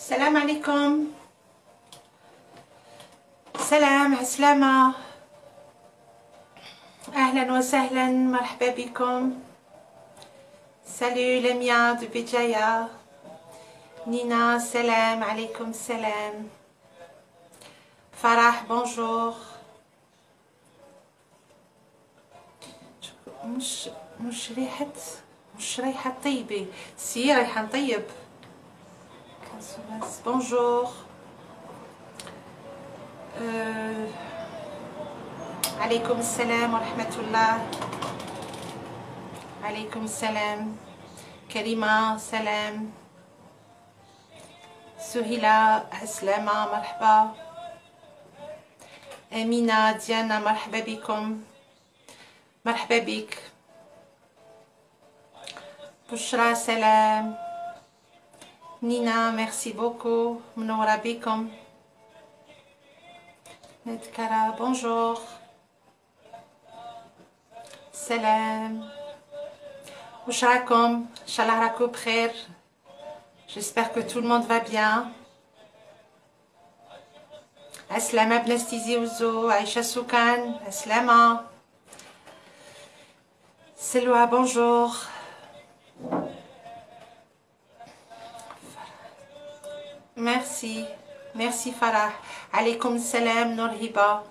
السلام عليكم. سلام عسلامة، أهلا وسهلا، مرحبا بكم. سالو لميا دو بجايا، نينا سلام عليكم السلام، فرح بونجور. مش ريحة طيبة، سي ريحة نطيب. بونجور. عليكم السلام ورحمة الله. عليكم السلام. كريمة سلام. سهيلة عسلامة مرحبا. أمينة ديانا مرحبا بكم، مرحبا بك. بشرى سلام. نينا ميرسي بوكو، منورة بكم. نذكرة بونجور. سلام، واش راكم؟ ان شاء الله راكم بخير. j'espère que tout le monde va bien. عسلامة بنات تيزي وزو، عايشة سكان عسلامة. سلوى بونجور. ميرسي فرح. عليكم السلام نور هبة.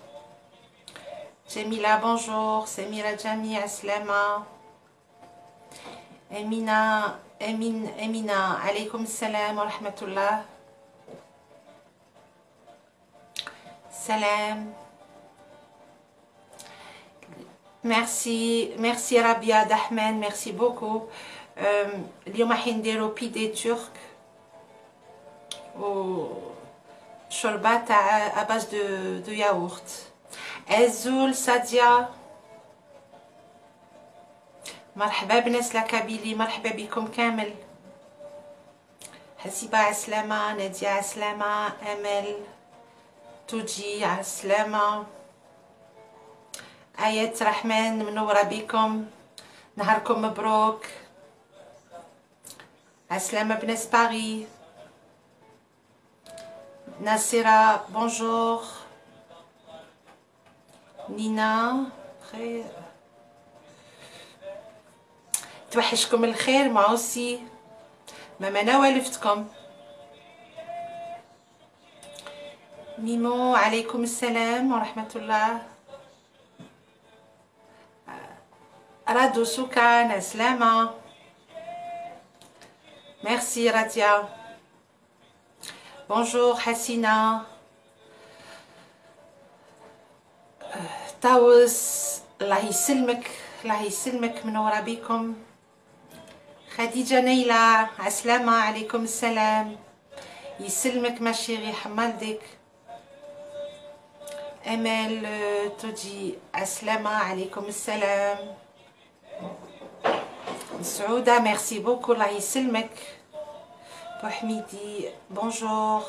جميلة بونجور. سميرة جميع عسلامة. أمينة عليكم السلام ورحمة الله. سلام. ميرسي ربيع دحمان، ميرسي بوكو. اليوم راح نديرو بيدي ترك و شوربة تاع اباز دو ياغورت. أزول سادية مرحبا بناس لاكابيلي، مرحبا بكم كامل. حسيبة عسلامة، نادية عسلامة، أمل توجي عسلامة، آيات رحمن منورة بكم، نهاركم مبروك. عسلامة بناس باغي. ناصرة بونجور. نينا خير، توحشكم الخير معوسي، ماما انا والفتكم. ميمو عليكم السلام ورحمة الله. رادو سكان سلامة. ميرسي راديا. بونجور حسينة. طاوس الله يسلمك، الله يسلمك، منورة بكم. خديجة نيلة عسلامة عليكم السلام، يسلمك ما شيري حمالدك. أمل توجي عسلامة عليكم السلام. سعودة ميرسي بوكو الله يسلمك. بوحميدي بونجور.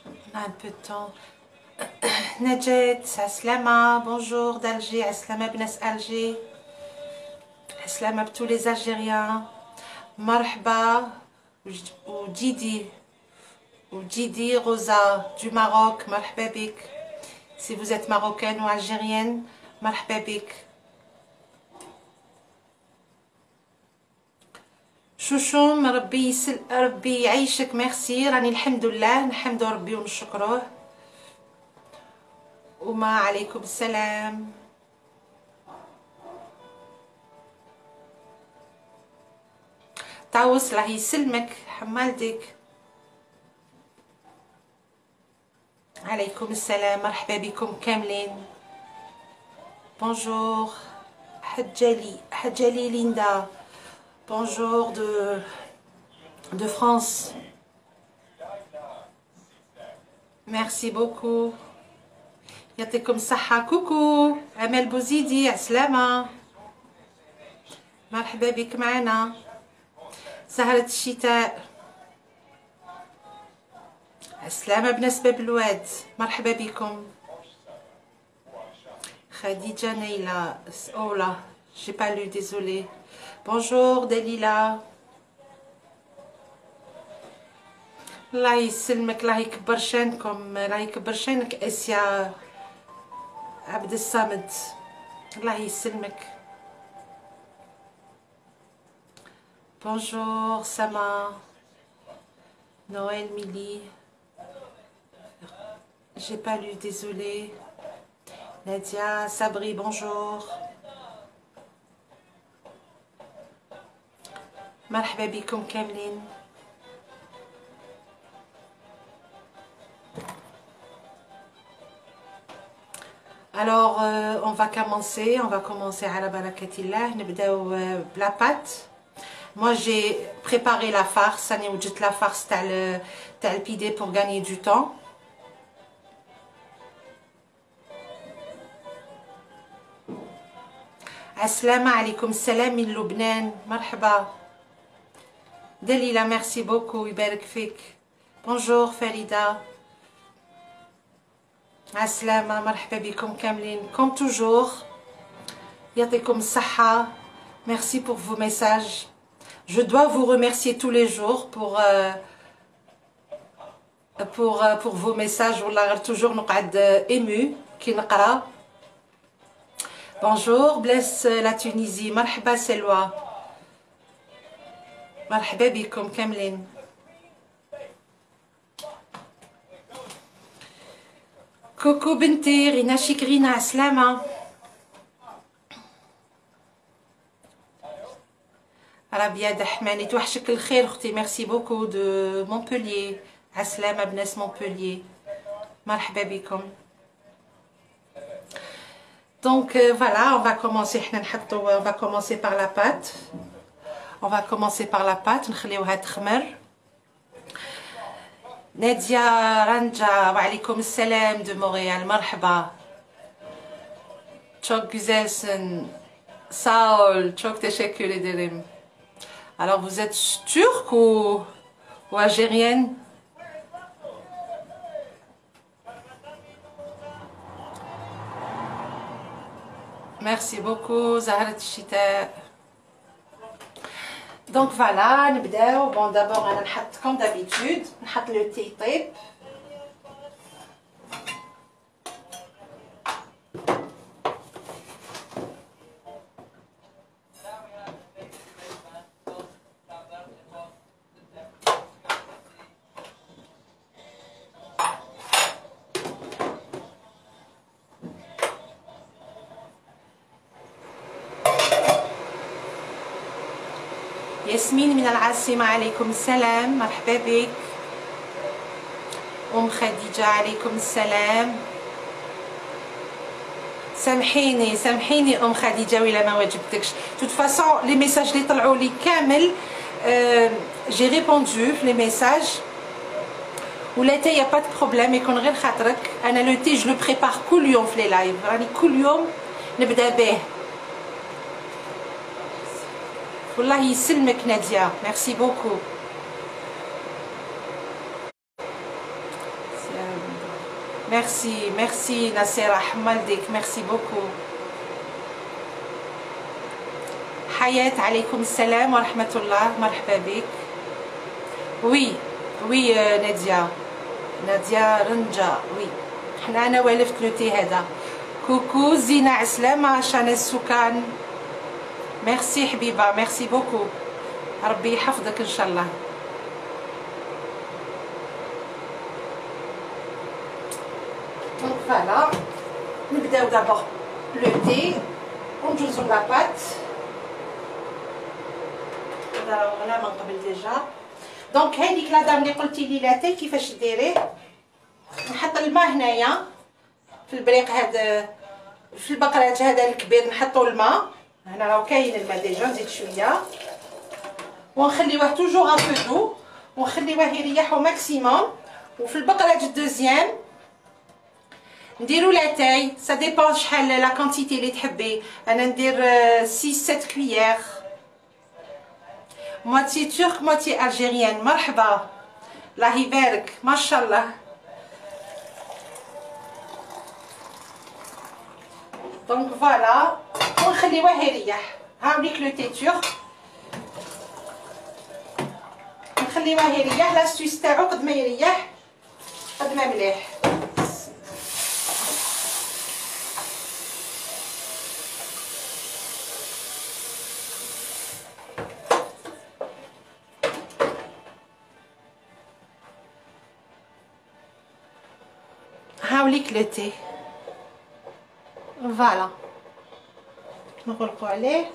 on a un peu de temps. نجاة عسلامة بونجور d'Alger. عسلامة بناس ألجي، عسلامة بتو لي الجيريان. مرحبا. وجيدي روزا du Maroc مرحبا بك. si vous êtes marocaine ou algérienne مرحبا بك. شوشوم ربي يعيشك. ميرسي، راني الحمد لله نحمد ربي ونشكروه. وما عليكم السلام. طاوس الله يسلمك حمالتك. عليكم السلام، مرحبا بكم كاملين. بونجور حجالي ليندا. بونجور de France. ميرسي بوكو، يعطيكم الصحة. كوكو أمل بوزيدي عسلامة، مرحبا بك معنا. سهرة الشتاء عسلامة بناس باب الواد، مرحبا بكم. خديجة نيلة أولا j'ai pas lu désolé. Bonjour Dalila. الله يسلمك، الله يكبر شانكم، الله يكبر شانك اسيا عبد الصمد، الله يسلمك. Bonjour Sama, Noël Mili, j'ai pas lu, désolé. Nadia, Sabri, bonjour. مرحبا بكم كاملين. Alors on va commencer على بركة الله. نبداو بلا بات. Moi j'ai préparé la farce, راني وجدت la farce تاع البيدي pour gagner du temps. السلام عليكم، السلام من لبنان، مرحبا. دليلة ميرسي بوكو، يبارك فيك. بونجور فريدة، عالسلامة، مرحبا بكم كاملين كوم توجور. يعطيكم الصحة. Merci pour vos messages. Je dois vous remercier tous les jours pour vos messages. والله toujours نقعد ému كي نقرا. Bonjour Bless la Tunisie، مرحبا سلوى، مرحبا بكم كاملين. كوكو بنتي، رينا شكرينا، عسلامة. ربيع دحماني، توحشك الخير اختي، ميرسي بوكو دو مونبوليي، عسلامة بناس مونبوليي، مرحبا بكم. Donc voilà, on va commencer par la pâte. On va commencer par la pâte. نخليوها تخمر. نادية رنجة، وعليكم السلام de Montréal، مرحبا. Çok güzelsin. Sağ ol, çok teşekkür ederim. Alors vous êtes turc ou algérienne? Merci beaucoup زهرة الشتاء. Donc voilà, نبداو. Bon d'abord انا نحط comme d'habitude نحط le thé يطيب. ياسمين من العاصمة، عليكم السلام، مرحبا بك. خديجة، عليكم السلام. سامحيني خديجة ولا ما واجبتكش. توت فاسون لي ميساج اللي طلعوا لي كامل جي ريبوندو لي ميساج، ولا تا يا با دو بروبليم، يكون غير خاطرك. انا لو تي جو لو بريبار كل يوم في لي لايف، راني كل يوم نبدا به. والله يسلمك نادية، ميرسي بوكو. ميرسي نصيرة، حمالديك، ميرسي بوكو. حياة، عليكم السلام ورحمة الله، مرحبا بك. وي نادية رنجة، وي انا والفت لو تي هذا. كوكو زينة، عسلامة، شانيل سكان، ميرسي حبيبه، ميرسي بوكو، ربي يحفظك ان شاء الله. دونك فوالا نبداو دابور لو تي وندوزو لا بات. هذا راه غلا من قبل ديجا. دونك هذيك لا دام اللي قلتي لي لاتاي كيفاش ديريه، نحط الماء هنايا في البريق هذا، في البقرات هذا الكبير نحطو الماء هنا، راه كاين الماء ديجا، نزيد شويه ونخليوه توجور ان بو دو، ونخليوه يريحو ماكسيموم. وفي البقرات الدوزيام نديرو لاتاي، سا ديبون شحال لا كونتيتي اللي تحبي. انا ندير 6 7 كويير. موتي ترك موتي الجيريان، مرحبا، الله يبارك، ما شاء الله. دونك فوالا ونخليوه يريح. هاوليك لو تي ترك، ونخليوه يريح. لاستيس تاعو قد ما يريح قد ما مليح. هاوليك لو تي فوالا، نغلقوا عليه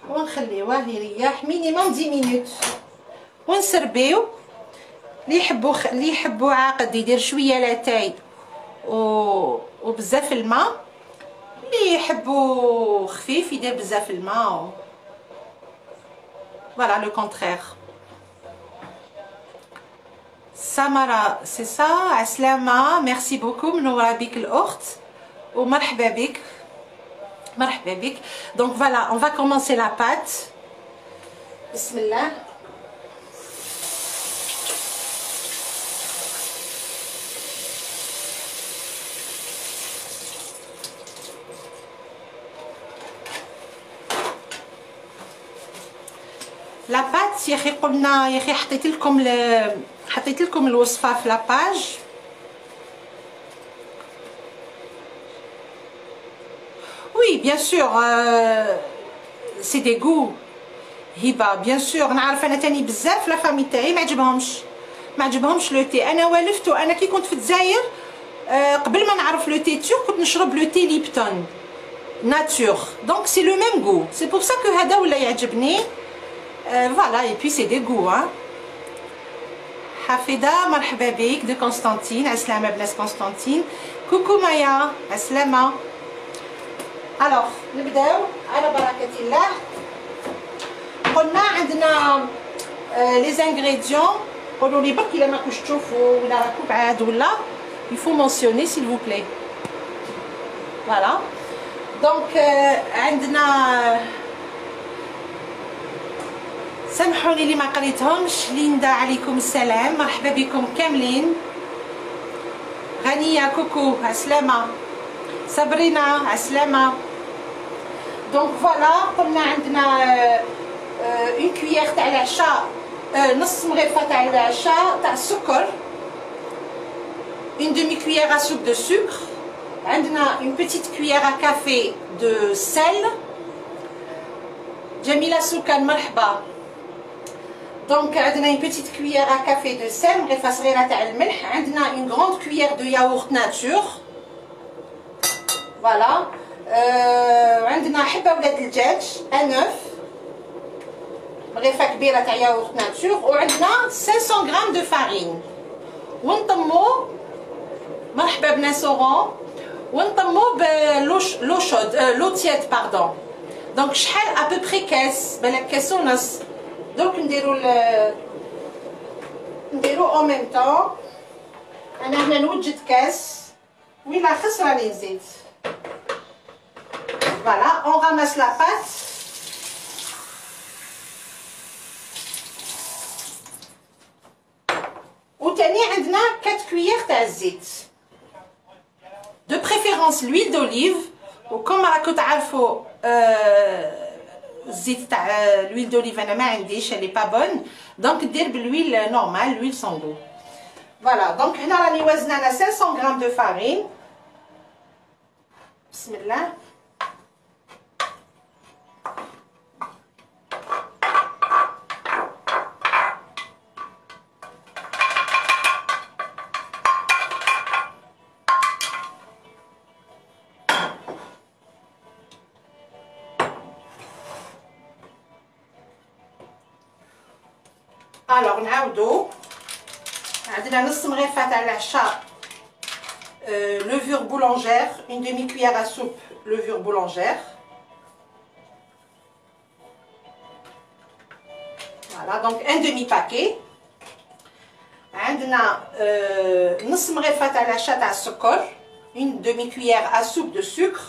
ونخليوه يريح مينيموم 10 مينوت ونسربيو. اللي يحبوا عاقد يدير شويه لاتاي وبزاف الماء، اللي يحبوا خفيف يدير بزاف الماء. فوالا لو كونترير. سمرة سي سا. عسلامة، ميرسي بوكو، منوره بك الاخت ومرحبا بك مرحبا بك. دونك فوالا اون فا كومونسي لا بات. بسم الله. لا بات يا اخي قلنا، يا اخي حطيت لكم الوصفه في لاباج. وي بيان سور سي دي غو هبه، بيان سور نعرف انا تاني بزاف لا فامي تاعي ما عجبهمش لو تي. انا والفت، وانا كي كنت في الجزائر قبل ما نعرف لو تي تورك كنت نشرب لو تي ليبتون ناتور. دونك سي لو ميم غو، سي بور سا كو هذا ولا يعجبني. فوالا اي بي سي دي غو. حفيدة مرحبا بك دو قسطنطين. عسلامة بنات قسطنطين. كوكو مايا، عسلامة. الوغ نبداو على بركة الله. قلنا عندنا لي زانغريديون. قولوا لي برك الا ما كنتش تشوفوا ولا راكم بعاد ولا يفو مونسيوني سيل فو بلي. فوالا دونك عندنا، سامحوني اللي ما قريتهمش. ليندا عليكم السلام، مرحبا بكم كاملين. غنية كوكو، عسلامة. صابرينا، عسلامة. دونك فوالا قلنا عندنا اون كويير تاع العشاء، نص مغرفة تاع العشاء تاع السكر، اون دومي كويير ا سوب دو سكر. عندنا اون بيتيت كويير ا كافي دو سيل. جميلة سكان مرحبا. دونك عندنا une petite cuillère à café de sel مغرفة صغيرة تاع الملح. عندنا une grande cuillère de yaourt nature. فوالا عندنا حبة ولاد الدجاج ان اوف، مغرفة كبيرة تاع ياورت ناتور. وعندنا 500 غرام دو فارين. ونطمو، مرحبا بنا سورون، ونطمو بلو شود لو تياد باردون. دونك شحال ابوبخي كاس، بالك كاس ونص. دونك نديرو او ميم طون. انا هنا نوجد كاس، ويلا خص راني نزيد. فوالا اون راماس لا بات. وتاني عندنا 4 كويير تاع الزيت، دو بريفيرونس لويل دوليف. وكم راكم تعرفوا الزيت تاع لويل دوليف انا ما عنديش، لي با بون، دونك ندير بالويل نورمال، لويل سون. فوالا دونك هنا راني وزنه انا 500 غرام دو فارين. بسم الله. الوغ نعاودو. عندنا نص مغرفة تاع العشاء لوفور بولونجير، اون دومي كويير ا سوب لوفور بولونجير. فوالا دونك ان دومي باكي. عندنا نص مغرفة تاع العشاء تاع السكر، اون دومي كويير ا سوب دو سكر.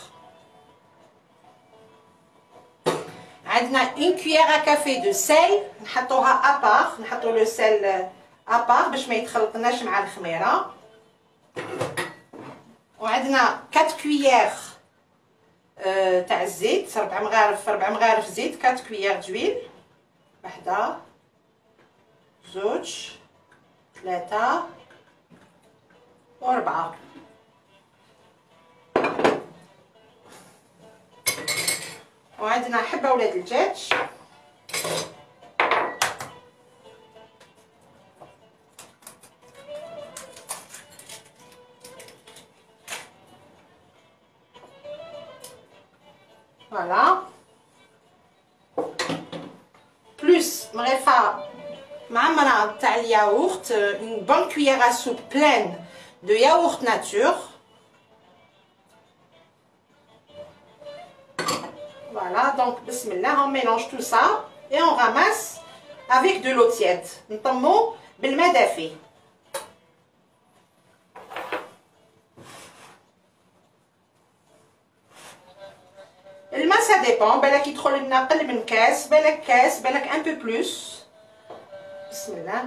عندنا اون كويير ا كافي دو سيل، نحطوها ابار، نحطو لو سيل ابار باش ما يتخلطناش مع الخميره. وعندنا 4 كويير تاع الزيت، 4 مغارف زيت، 4 كويير دويل، وحده زوج 3 و4. وعندنا حبة ولاد الدجاج. فوالا بلوس مغرفة معمرة تاع الياغورت، اون بون كويير ا سوب بلين دو ياغورت ناتور. Voilà, donc bismillah, on mélange tout ça et on ramasse avec de l'eau tiède. نطمو بالماء دافي. الماء ça dépend، بالك يدخل لنا قل من كاس، بالك un peu plus. bismillah.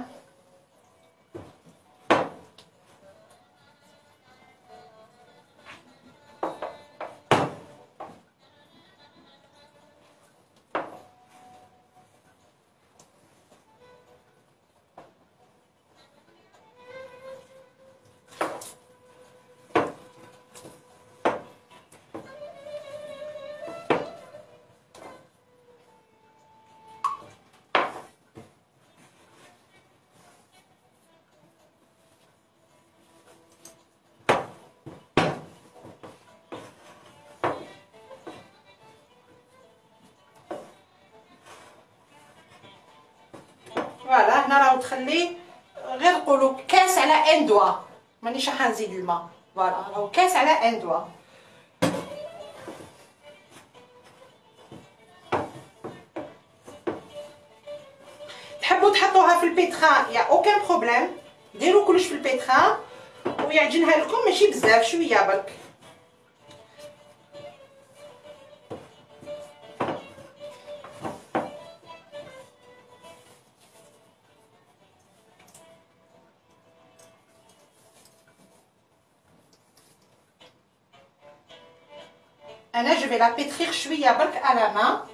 فوالا هنا راهو تخليه غير نقولوا كاس على ان دوا، مانيش راح نزيد الماء. فوالا راهو كاس على ان دوا. تحبوا تحطوها في البيتخان يا اوكان بروبليم، ديروا كلش في البيتخان ويعجنها لكم ماشي بزاف، شويه برك. انا جو في لا بيترير شويه برك على ما.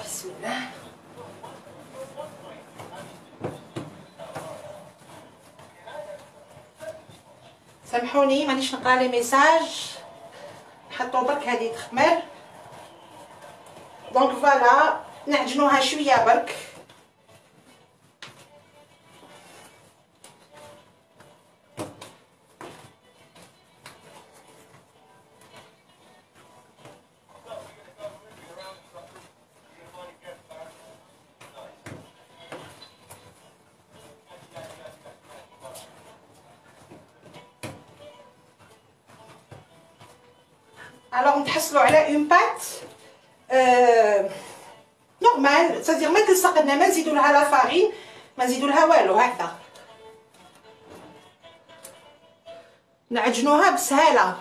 بسم الله. سامحوني مانيش نقرا لي ميساج، حطوا برك هذه تخمر. دونك فوالا نعجنوها شويه برك. الوغ نتحصلوا على اون بات نورمال، سادير ما تلصق لنا، ما نزيدوا لها لا فارين، ما نزيدوا لها والو، هكذا نعجنوها بسهاله.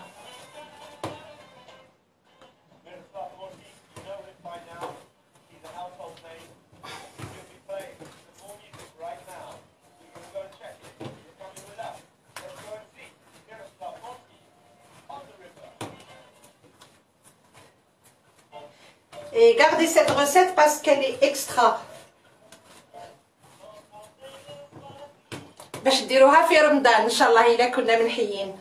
Et gardez cette recette parce qu'elle est extra. باش ديروها في رمضان ان شاء الله الا كنا منحيين.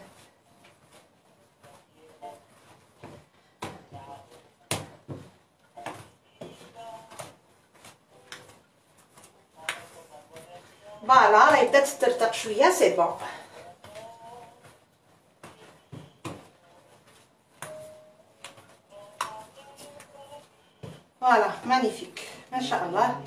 فوالا راهي بدات ترتق شويه، سي بون. فوالا مانيفيك ما شاء الله.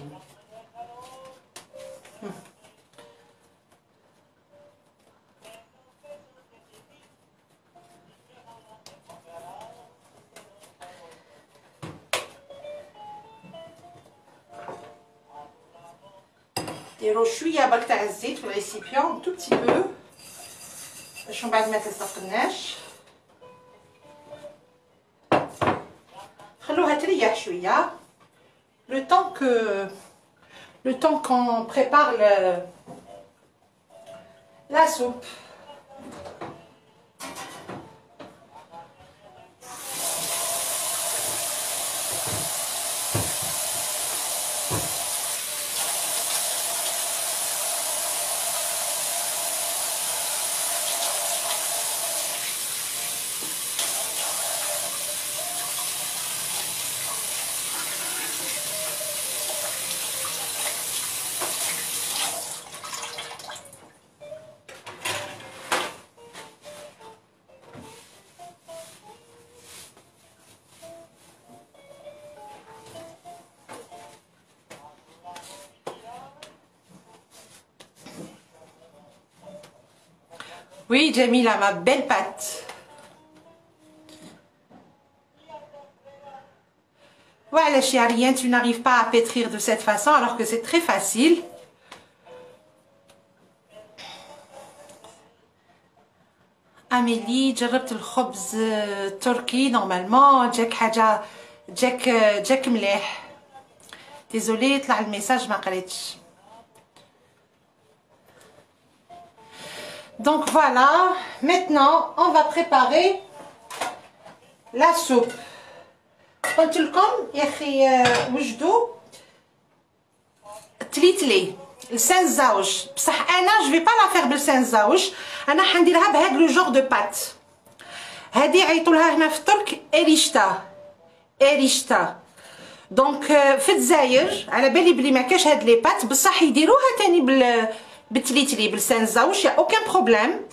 نديرو شويه برك تاع الزيت في الريسيبيون تو بتي بو باش من بعد ما تلصقناش. خلوها تريح شويه le temps qu'on prépare la soupe. Oui, Jamila, ma belle pâte. Voilà, chérie, tu n'arrives pas à pétrir de cette façon alors que c'est très facile. Amélie, جربت الخبز التركي normalement جاك حاجة جاك مليح. Désolée, طلع الميساج ما قريتش. Donc voilà, maintenant on va préparer la soupe. قلت لكم يا اخي وجدوا تليتلي لسان الزاوج، بصح انا جو في با لا فير بلسان الزاوج، انا حنديرها بهاد لو جور دو بات. هادي عيطوا لها هنا في الترك اريشتا. دونك في الجزائر على بالي بلي ما كاش هاد لي بات، بصح يديروها تاني بالتليتلي بلسان الزاوج، يا اوكان بروبليم.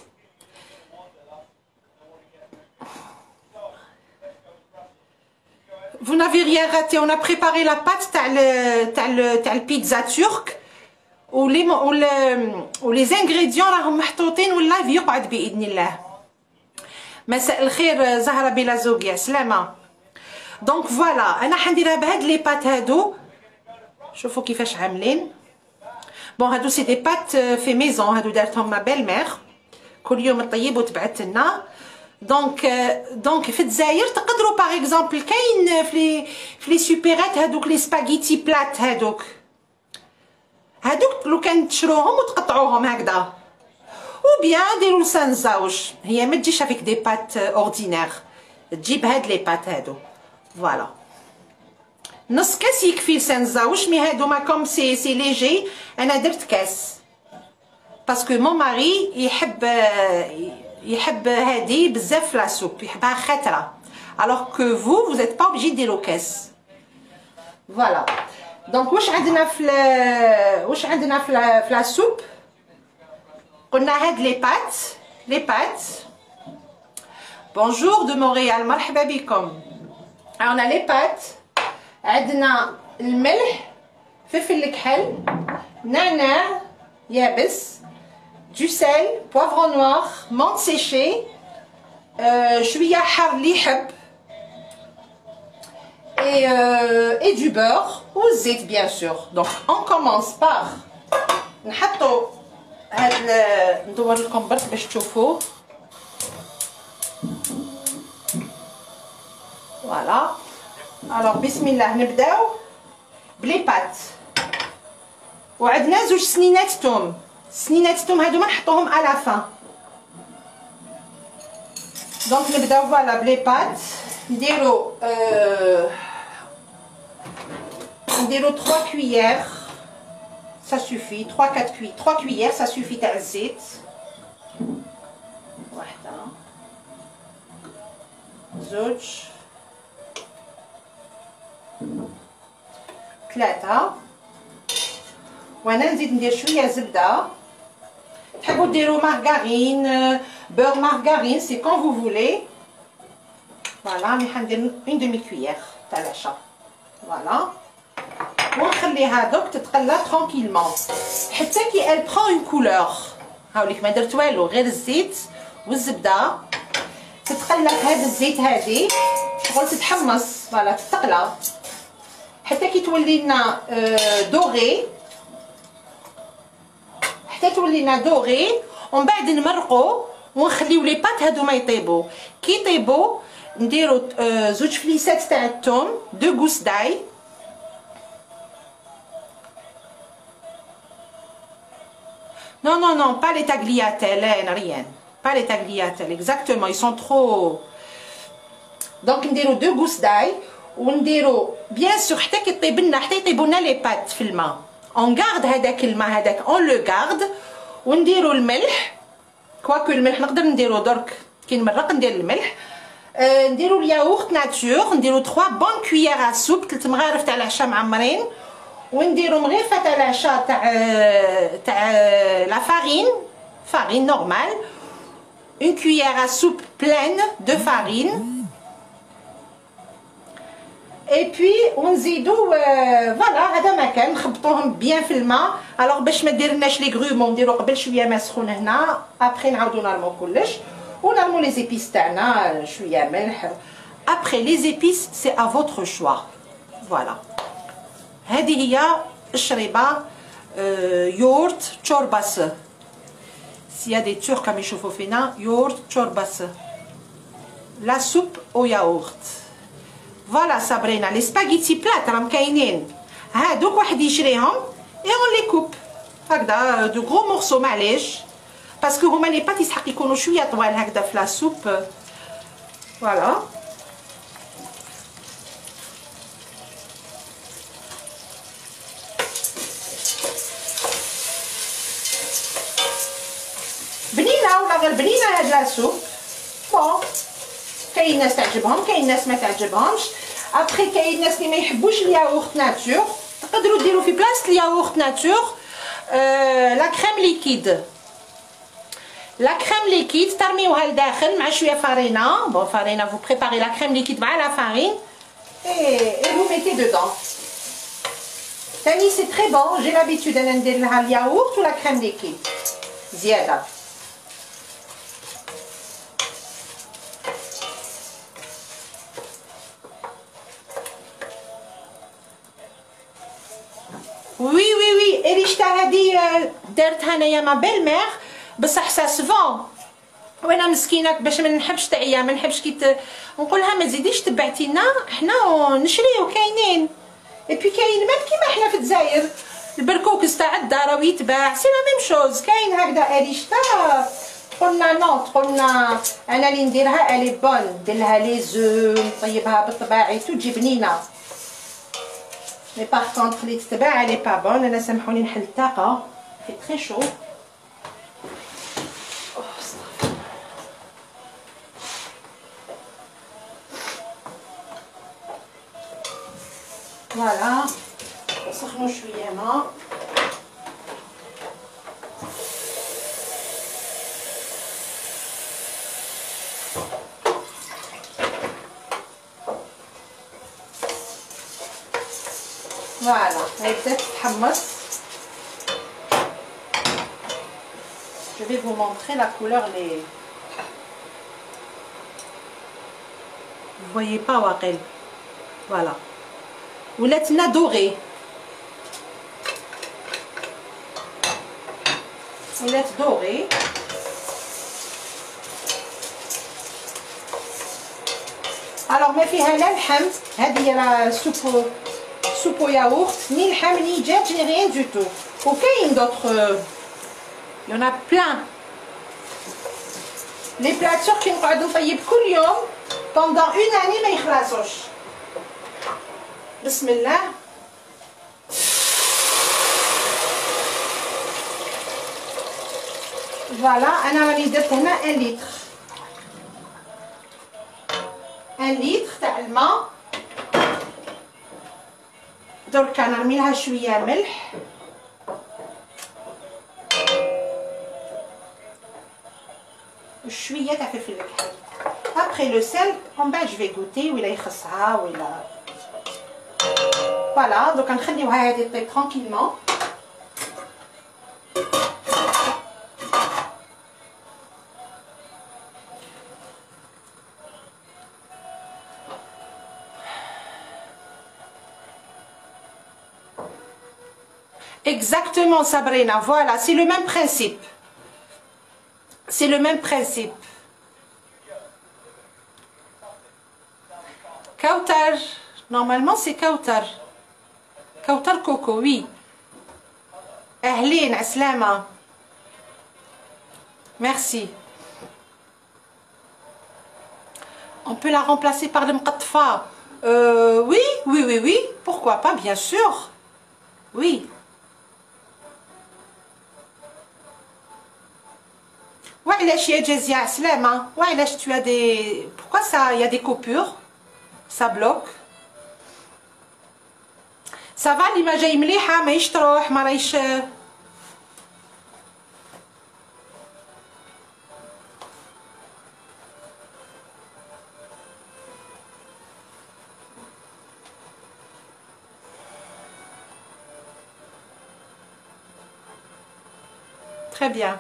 Vous n'avez rien raté, on a préparé la pâte تاع البيتزا ترك ولي انغريديون راهم محطوطين واللايف يقعد باذن الله. مساء الخير زهره بلا زوقيا سلامه. دونك فوالا انا حنديرها بهاد لي بات هادو، شوفوا كيفاش عاملين. بون هادو سي دي بات في ميزون، هادو دارتهم ما بيل مير كل يوم طيب وتبعت لنا. دونك في الجزائر تقدروا باغ اكزومبل كاين في لي سوبيرات هادوك لي سباغيتي بلات هادوك لو كان تشروهم وتقطعوهم هكذا، او بيان ديروا لسان الزاوج. هي ما تجيش افيك دي بات اوردينير، تجيب هاد لي بات هادو فوالا. نص كاس يكفي لسان الزاوج، مي هادو ما كوم سي ليجي انا درت كاس باسكو مون ماري يحب هادي بزاف في لا سوب، يحبها خطره، alors que vous n'êtes pas obligé ديروا كاس فوالا. دونك واش عندنا في لا سوب؟ قلنا هاد لي بات. بونجور دو مونريال، مرحبا بكم. عندنا لي بات، عندنا الملح، فلفل الكحل، نعناع يابس، du sel, poivre noir, menthe séchée, شوية حار اللي يحب، et du beurre والزيت bien sûr. Donc on commence par نحطو هاد ندور لكم برك باش تشوفوه. فوالا. alors بسم الله نبداو بلي بات. وعندنا زوج سنينات توم، هادو ما نحطوهم على فان. دونك نبداو فوالا بلي بات. نديرو 3 cuillères ça suffit، 3 cuillères ça suffit تاع الزيت. واحدة، زوج، 3. وانا نزيد ندير شويه زبده، تحبوا ديروا مارغارين بور مارغارين سي كون فو فولي. فوالا مي حندير اون دمي كويير تاع العشا فوالا، ونخليها دوك تتقلى ترونكيلمون حتى كي ال برون اون كولور. هاوليك ما درت والو غير الزيت والزبده، تتقلى في هذا الزيت هادي شغل تتحمص فوالا تتقلى حتى كي تولي لنا دوغي. حتى تولينا دوغي، ومن بعد نمرقو ونخليو لي بات هادوما يطيبو. كي يطيبو نديرو زوج فليسات تاع الثوم، دو غوس داي. Non, non, non, pas les tagliatelles, rien. Pas les tagliatelles, exactement, ils sont trop... Donc نديرو دو غوس داي ونديرو بيان سور حتى كيطيب لنا، حتى يطيبوا لنا لي بات في الماء. اون غارد هذاك الماء هذاك اون لو غارد، ونديرو الملح. كواكو الملح نقدر نديرو درك كي نمرق ندير الملح. نديرو الياغورت ناتور، نديرو 3 بون كويير سوب، 3 مغارف تاع العشاء معمرين، ونديرو مغرفه تاع العشاء تاع لا فارين نورمال، اون كويير سوب بلين دو فارين. اي بي ونزيدو فوالا هذا ما كان، نخبطوهم بيان في الماء. الوغ باش ما ديرناش لي غرومون نديرو قبل شويه ما سخون هنا، ابري نعاودو نرمو كلش ونرمو لي زيبيس تاعنا، شويه ملح. ابري لي زيبيس سي ا فوتر شوا. فوالا هذه هي الشريبه يورت تشورباس. سي دي تورك راهم يشوفوا فينا يورت تشورباس، لا سوب او ياغورت. فوالا صابرينا لي سباغيتي بلات راهم كاينين هادوك، واحد يشريهم اي اون لي كوب هكذا دو غرو مورسو، معليش باسكو هما لي بات يسحق يكونوا شويه طوال هكذا في لا سوب. فوالا بنينه ولا غير بنينه هاد لا سوب. بون كاين ناس تعجبهم، كاين ناس ما تعجبهمش. ابري كاين ناس اللي ما يحبوش الياغورت ناتور، تقدروا ديروا في بلاصه الياغورت ناتور لا كريم ليكيد. لا كريم ليكيد ترميوها لداخل مع شويه فارينه. بون فارينه فو بريباري لا كريم ليكيد مع لا فارين et vous mettez dedans. تاني سي تري بون، جي لابيتود انا ندير لها الياغورت ولا كريم ليكيد زياده. وي وي وي ريشتا هادي دارتها انايا ما بيل مير، بصح سا سفون وانا مسكينه باش ما نحبش تعيا، ما نحبش كي نقولها ما تزيديش تبعتي لنا حنا نشريو كاينين. اي بي كاين ميم كيما حنا في الجزائر البركوكس تاع الدار ويتباع سي لا ميم شوز، كاين هكذا ريشتا. قلنا نو، قلنا انا اللي نديرها الي بون، ندير لها لي زو نطيبها بالطباعيت وتجي بنينه. مي باغ كونطخ اللي تتباع لي با بون. انا سامحوني نحل الطاقه في تري شو. فوالا نسخنو شويه ماء. فوالا هاي بدات تتحمص. Je vais vous montrer la couleur. Vous voyez pas واقيلا. Voilà. ولات لنا دوغي، ولات دوغي. الوغ ما فيها لا لحم، هذه هي لا سوبو ياغورت، ني لحم ني دجاج ني ريان دو تو. وكاين دوطخ يون ا بلان لي بلات تركي نقعدو نطيب كل يوم بوندون اون اني ما يخلصوش. بسم الله. فوالا انا راني درت هنا 1 لتر، 1 لتر تاع الماء. دركا نرمي لها شويه ملح وشويه تاع فلفل الحار. ابخي لو سيل اون بعد جو في غوتي ولا يخصها ولا. فوالا دوكا نخليوها هادي طيب ترانكيلمون. Exactement, Sabrina. Voilà, c'est le même principe. C'est le même principe. Kautar. Normalement, c'est Kautar. Kautar Coco, oui. Ahlin, Aslama. Merci. On peut la remplacer par le mqatfa. Oui, oui, oui, oui. Pourquoi pas, bien sûr. Oui. Wa'lash ya Jazia, Aslama. Wa'lash tu as des... Pourquoi ça, il y a des coupures? Ça bloque. Ça va, l'image est مليحة, ما يشتروح, ما رايش. Très bien.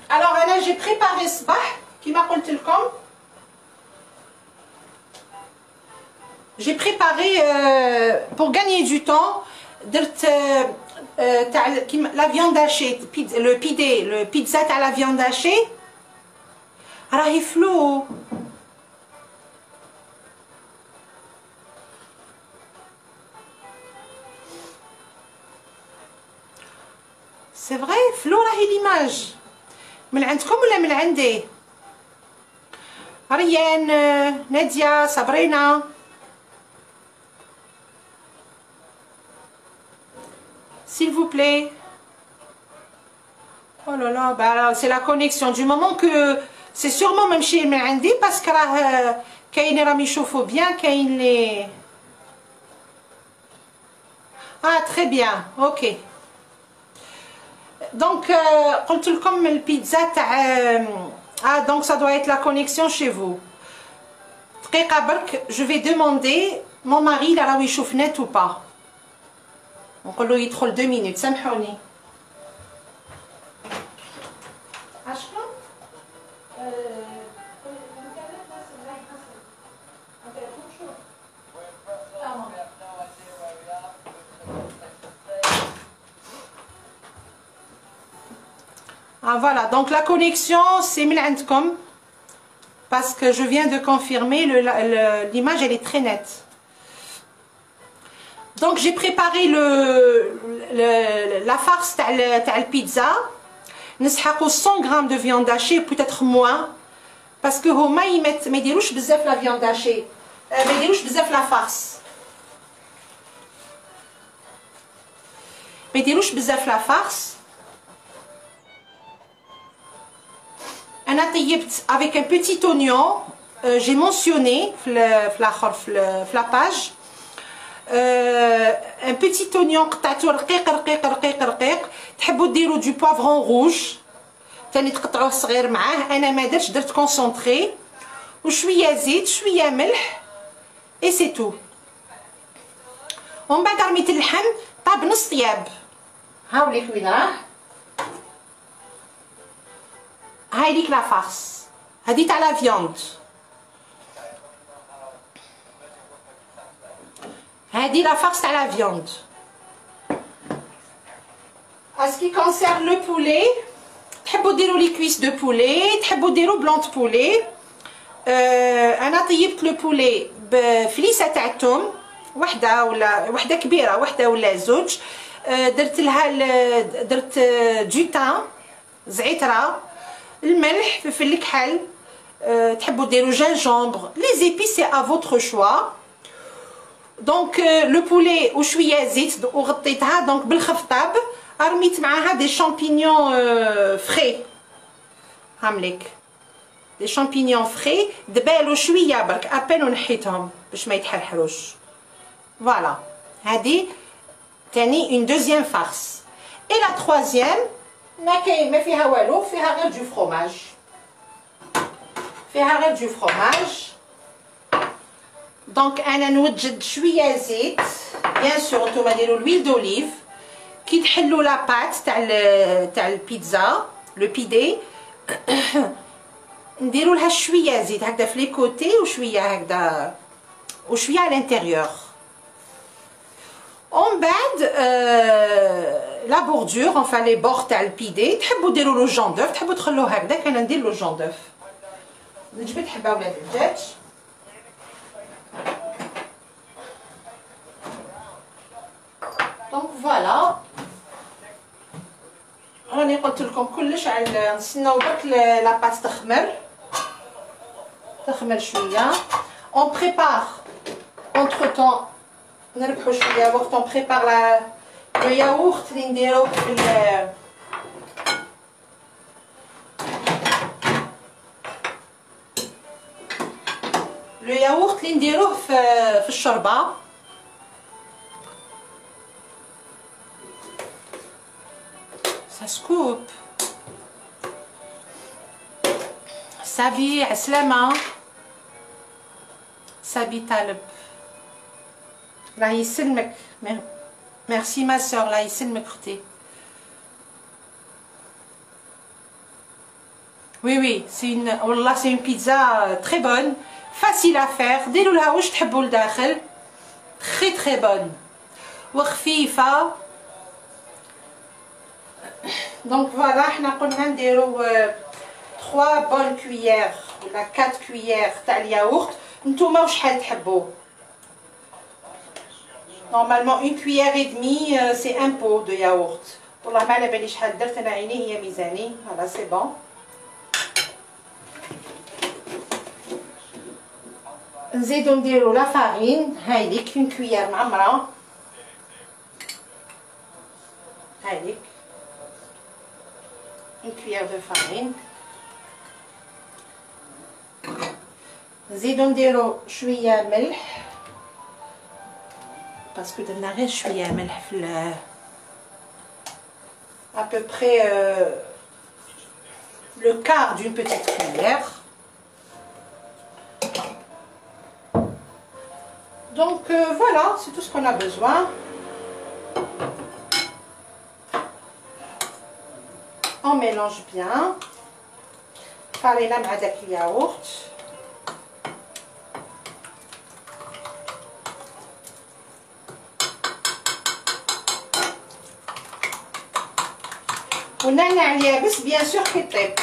Alors, Anna, j'ai préparé ce bah qui m'a قلت لكم. J'ai préparé pour gagner du temps la viande hachée, le pizza à la viande hachée. راهي flou. C'est vrai, flou راهي l'image. من عندكم ولا من عندي؟ ريان، نادية، صابرينا. S'il vous plaît. Oh là là, bah c'est la connexion. Du moment que c'est sûrement même chez من عندي parce que راه كاين راهم يشوفوا bien كاين les. Ah très bien, ok. Donc قلت لكم البيتزا تاع donc ça doit être la connexion chez vous. دقيقة برك, je vais demander mon mari là راهو يشوف net ou pas. نقول له يدخل 2 minutes, سامحوني. اشكون؟ Ah voilà, donc la connexion c'est من عندكم parce que je viens de confirmer l'image elle est très nette. Donc j'ai préparé la farce تاع البيتزا. نسحقوا 100 grammes de viande hachée, peut-être moins parce que هما ما يديروش بزاف la viande hachée, ما يديروش بزاف la farce. ما يديروش بزاف la farce. أنا طيبت avec un petit oignon, j'ai mentionné la page. Un petit oignon قطعته رقيق رقيق رقيق رقيق. تحبوا ديروا du poivron rouge ثاني تقطعوه صغير معاه. انا ما درتش, درت كونسونطري وشويه زيت شويه ملح et c'est tout. ومن بعد رميت اللحم طاب نص طياب. هاوليك وين راه. هاي ليك لا فارس, هادي تاع لا فياند. هادي la farce à la viande. En ce qui concerne le poulet, تحبوا ديروا les cuisses de poulet, تحبوا ديروا blanc de poulet. أنا طيبت le poulet بفليسة تاع الثوم, وحدة كبيرة, وحدة ولا زوج. درت لها درت du thym, زعترة, الملح, فلفل كحل. تحبوا ديروا gingembre, les épices c'est à votre choix. Donc le poulet وشويه زيت وغطيتها دونك بالخفطاب. رميت معاها دي شامبينيون فري. هامليك دي شامبينيون فري دبالو شويه برك ابان ونحيتهم باش ما يتحرحروش. فوالا, هذه ثاني اون دوزيام فارس. اي لا تروازيام ما فيها والو, فيها غير دو فروماج. فيها غير دو فروماج. دونك انا نوجد شويه زيت بيان سور. نتوما ديروا l'huile d'olive كي تحلوا لا بات تاع البيتزا لو بيدي. نديروا لها شويه زيت هكذا في لي كوتي وشويه هكذا وشويه على الانتيريور. ومن بعد لا بوردور انفا لي بور تاع البيدي تحبوا ديروا لو جون دوف تحبوا تخلوه هكذا انا ندير لو جون دوف. نجبد حبه ولاد الدجاج دونك فوالا راني قلت لكم كلش على نستناو برك لاباط تخمر شويه. اون بريبار اونتر طون نربحو شويه وقت اون بريبار لو ياغورت اللي نديروه في لو ياغورت اللي نديروه في الشوربه. سكوب صافي عسلامة صافي طالب الله يسلمك. ميرسي ما سور الله يسلمك اختي. وي وي سي والله سي اون بيتزا تري بون فاسيل ا فير. ديروا لها واش تحبوا لداخل تري تري بون وخفيفه. دونك فوالا حنا قلنا نديرو 3 بون كويير ولا 4 كويير تاع الياغورت. نتوما وشحال تحبوا. نورمالمون اون كويير اي دمي سي ان بو دو ياغورت. والله ما على بالي شحال درت انا عيني هي ميزاني. فوالا سي بون. نزيدو نديرو لا فارين هايليك اون كويير معمره هايليك une cuillère de farine. نزيدو نديرو شويه ملح باسكو درنا غير شويه ملح في à peu près le quart d'une petite cuillère. Donc voilà, c'est tout ce qu'on a besoin. On mélange bien. Farina مع داك الياغورت. والنعناع اليابس بيان سور كيطيب.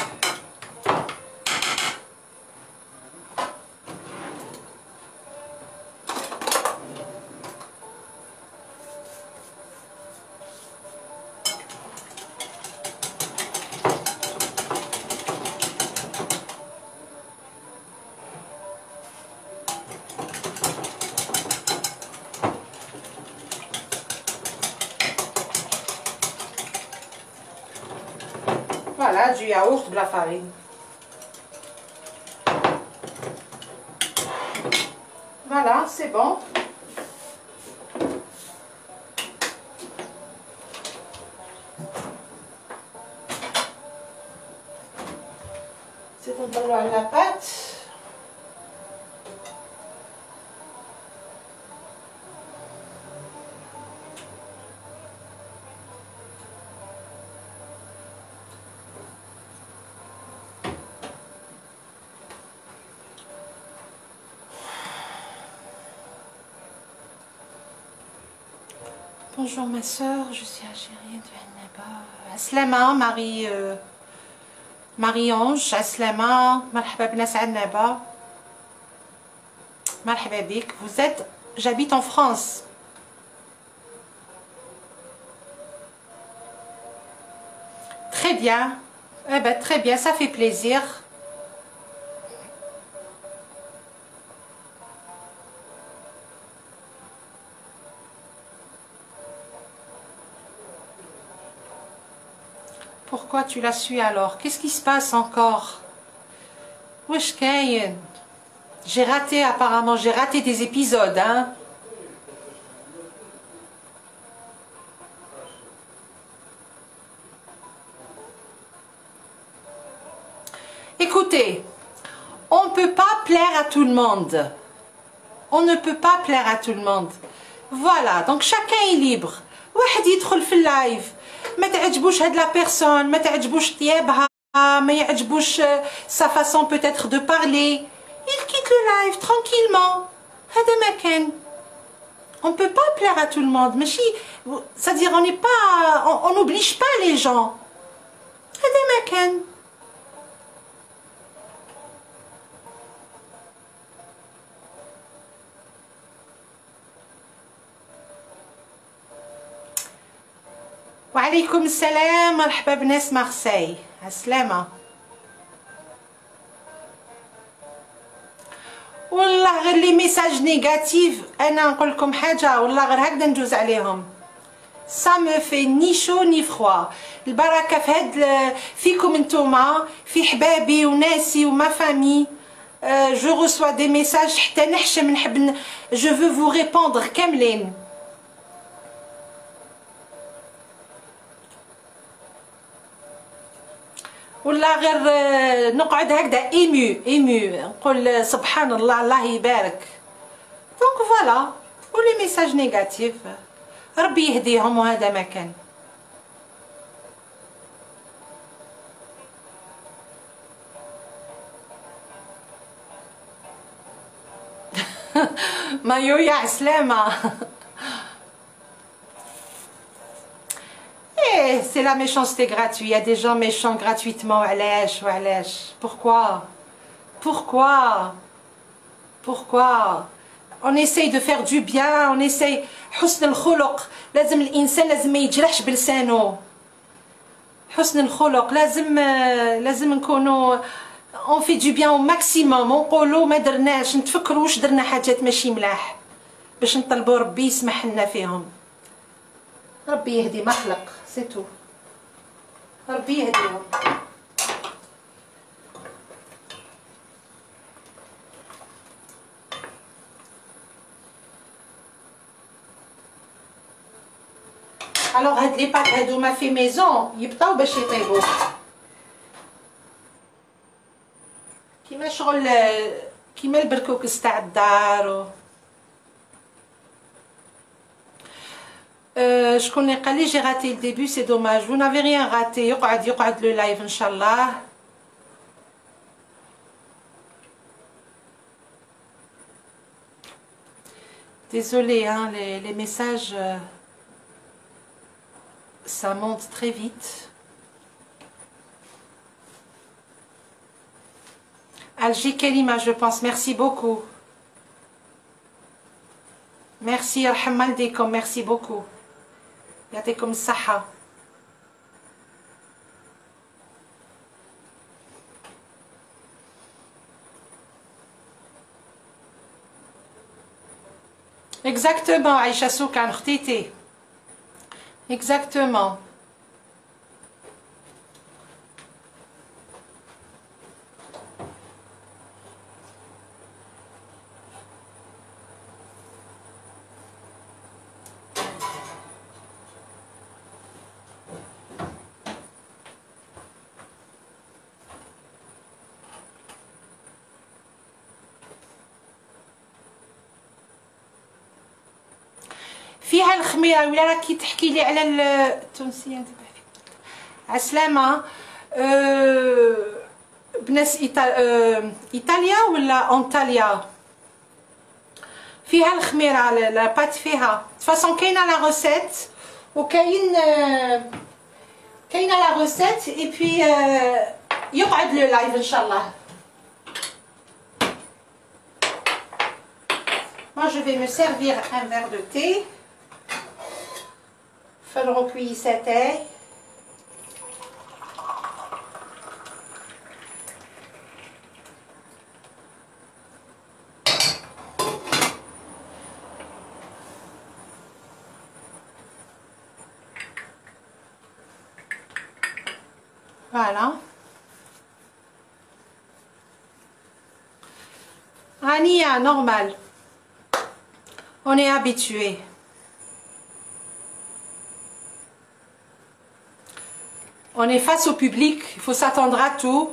Voilà, du yaourt, de la farine. Voilà, c'est bon. C'est bon pour la pâte. Bonjour ma soeur, je suis algérienne de Annaba. Aslama, Marie-Ange, Aslama, marhaba bnas Annaba. Marhaba bik. Vous êtes, j'habite en France. Très bien. Eh ben très bien, ça fait plaisir. Pourquoi tu la suis alors? Qu'est-ce qui se passe encore? Wesh kayen? J'ai raté apparemment, j'ai raté des épisodes, hein? Écoutez, on ne peut pas plaire à tout le monde. On ne peut pas plaire à tout le monde. Voilà, donc chacun est libre. واحد يدخل في اللايف ما تعجبوش هاد لا بيرسون ما تعجبوش طيابها ما يعجبوش sa façon peut-être de parler, il quitte le live tranquillement. هذا ما كان. On peut pas plaire à tout le monde. ماشي, c'est-à-dire on n'est pas, on n'oblige pas les gens. هذا ما كان. وعليكم السلام, مرحبا بناس مارسي, عالسلامة. والله غير لي ميساج نيجاتيف انا نقول لكم حاجه, والله غير هكذا ندوز عليهم. ça me fait ni chaud ni froid. البركه في هاد فيكم نتوما, في حبابي وناسي وما فامي. je reçois des messages حتى نحشم نحب je veux vous répondre كاملين. والله غير نقعد هكذا ايمو نقول سبحان الله, الله يبارك. دونك فوالا, ولي ميساج نيجاتيف ربي يهديهم, وهذا ما كان. مايو يا عسلامة. Eh, c'est la méchanceté gratuite. Il y a des gens méchants gratuitement. Pourquoi? Pourquoi? On essaye de faire du bien, on essaye. حسن الخلق. لازم الإنسان لازم ما يجرحش بلسانه. حسن الخلق لازم نكونوا on fait du bien au maximum. نقولوا ما درناش, نتفكروا واش درنا حاجات ماشي ملاح باش نطلبوا ربي يسمح لنا فيهم. ربي يهدي مخلق, سي تو. ربي يهديهم. الوغ هاد لي بات هادوما في ميزون يبطاو باش يطيبوا كيما شغل كيما البركوكس تاع الدار. شكون اللي قال لي جي راتي الديبي, سي دوماج. vous n'avez rien raté. يقعد لو لايف ان شاء الله. désolé hein, les messages ça monte très vite. Algie Kelima, je pense. Merci beaucoup. Merci يرحم والديكم, merci beaucoup. يعطيكم الصحة. Exactement عايشة سوكان اختيتي. Exactement. فيها الخميره ولا راكي تحكي لي على التونسيه. عسلامه. بناس ايطاليا ولا انطاليا. فيها الخميره لا بات فيها فاصون. كاينه لا روسيت وكاينه لا روسيت اي بي يقعد لو لايف ان شاء الله. Moi je vais me servir un verre de thé. Faire recueillir cette thé. Voilà. Ania, normal. On est habitué. On est face au public, il faut s'attendre à tout.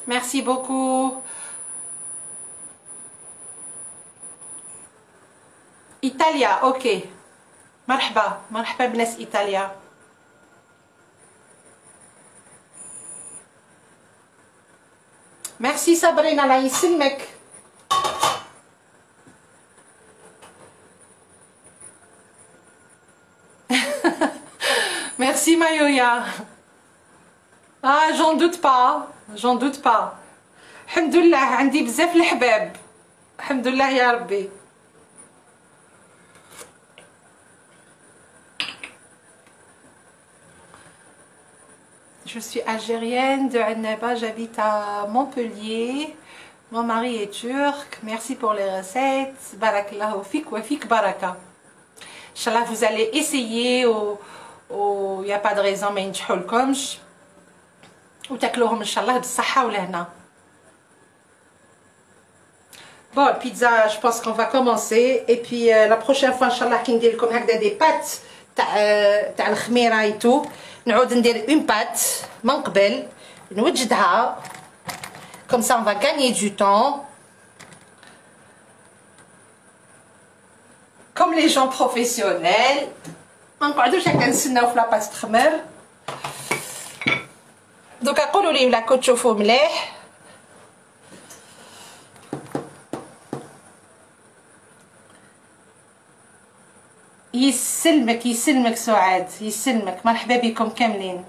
Merci beaucoup. إيطاليا أوكي. مرحبا مرحبا بناس إيطاليا. ميرسي صابرين الله يسلمك. Merci Mayoya. Ah, j'en doute pas, j'en doute pas. Alhamdoulilah, عندي بزاف الحباب. Alhamdoulilah يا ربي. Je suis algérienne de Annaba, j'habite à Montpellier. Mon mari est turc. Merci pour les recettes. Barakallahu fik wa fik baraka. Inch'Allah, vous allez essayer ou il n'y a pas de raison ما ينجحولكمش وتاكلوهم ان شاء الله بالصحه والهنا. Bon, pizza, je pense qu'on va commencer et puis la prochaine fois inchallah كي ندير لكم هكذا دي بات تاع الخميره ايتو نعود ندير اون بات من قبل نوجدها comme ça on va gagner du temps comme les gens professionnels. ما نقعدوش هكا نستناو في لاباط تخمر. دوكا قولوا لي ولا كنت تشوفوا مليح. يسلمك يسلمك سعاد يسلمك. مرحبا بكم كاملين.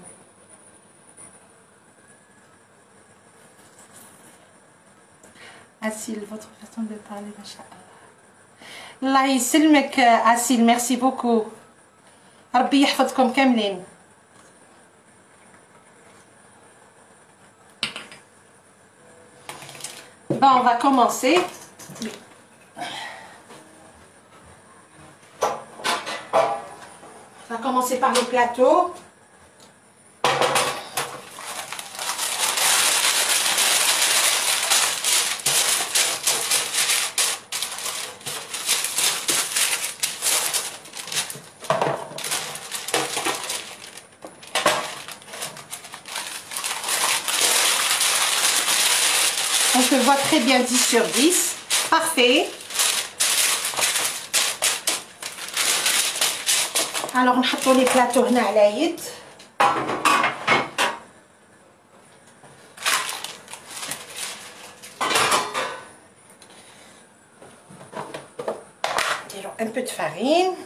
Asil, votre façon de parler, machallah. الله يسلمك Asil, merci beaucoup. ربي يحفظكم كاملين. Bon, on va commencer. On va commencer par le plateau. On se voit très bien 10 sur 10. Parfait. Alors, نحطوا لي بلاطو هنا على يد. نديرو un peu de farine.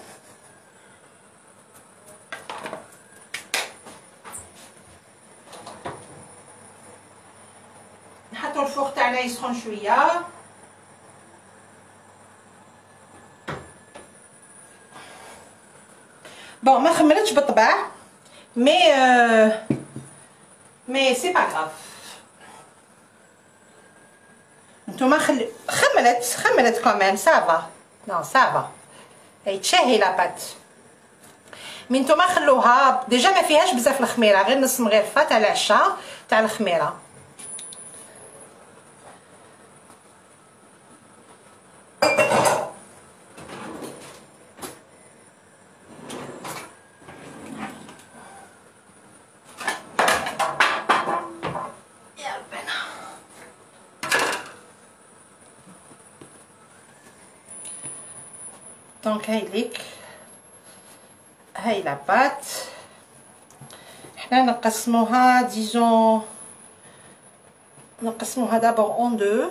نحطوا الفوق تاعنا يسخن شويه. Bon, ما خمرتش بالطبع mais c'est pas grave. نتوما خمرت كمان ça va. non ça va. هي تشهي لاباط. مي نتوما خلوها ديجا ما فيهاش بزاف الخميره غير نص مغرفه تاع العشاء تاع الخميره. دونك هاي لا بات حنا نقسموها ديزون نقسموها دابور اون دو.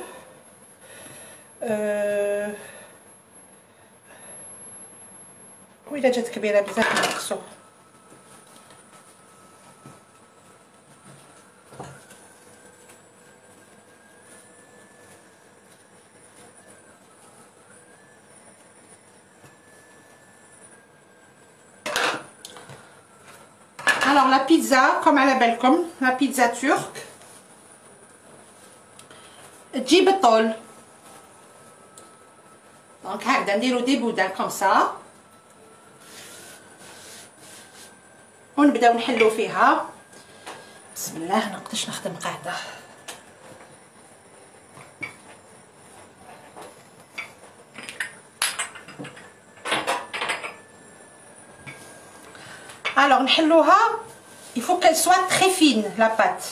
وإلا جات كبيره بزاف نقصو. Alors la pizza, comme à la بالكم, la pizza turque, تجيب الطول. دونك هكذا نديرو دي بودان كوم سا ونبداو نحلو فيها. بسم الله. نقدرش نخدم قاعده. Alors نحلوها. Il faut qu'elle soit très fine la pâte.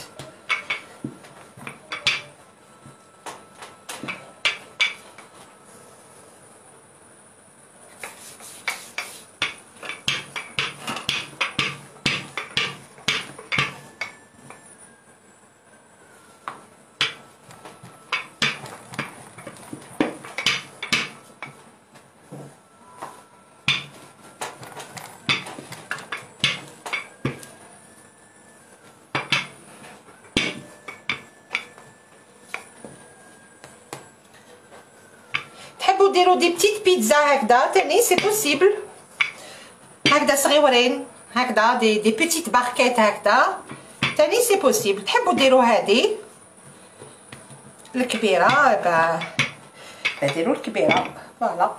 ديروا دي بتيت بيتزا هكذا تاني سي بوسيبل، هكذا صغيورين هكذا دي بتيت باركيت هكذا تاني سي بوسيبل. تحبوا ديروا هذه الكبيره ديروا الكبيره فوالا.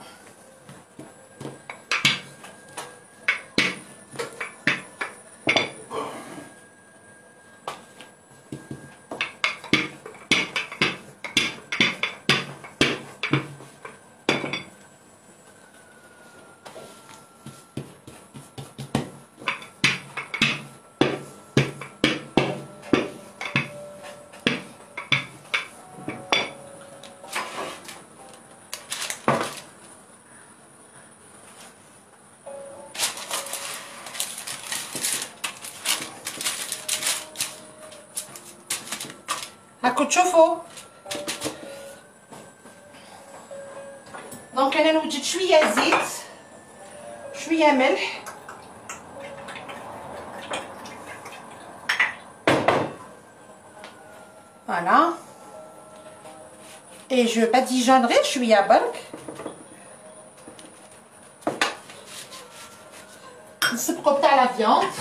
هاكو تشوفوا. دونك انا نوجد شويه زيت شويه ملح فوالا اي جو باديجون غير شويه برك. نسبقو بتاع لا فياند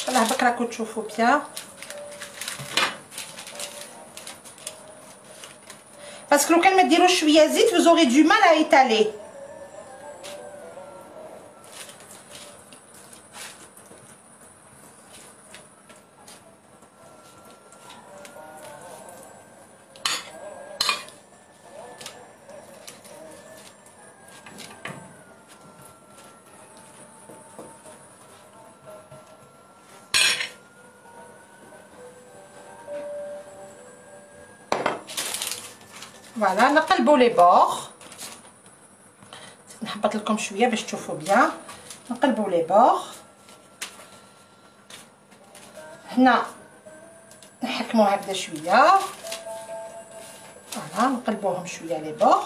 الله بك راكم تشوفوا بيان باسكو لو كان ما ديروش شويه زيت vous aurez du mal à étaler. فوالا نقلبوا لي بور. نحبط لكم شويه باش تشوفوا بيان. نقلبوا لي بور هنا نحكموا هكذا شويه فوالا نقلبوهم شويه لي بور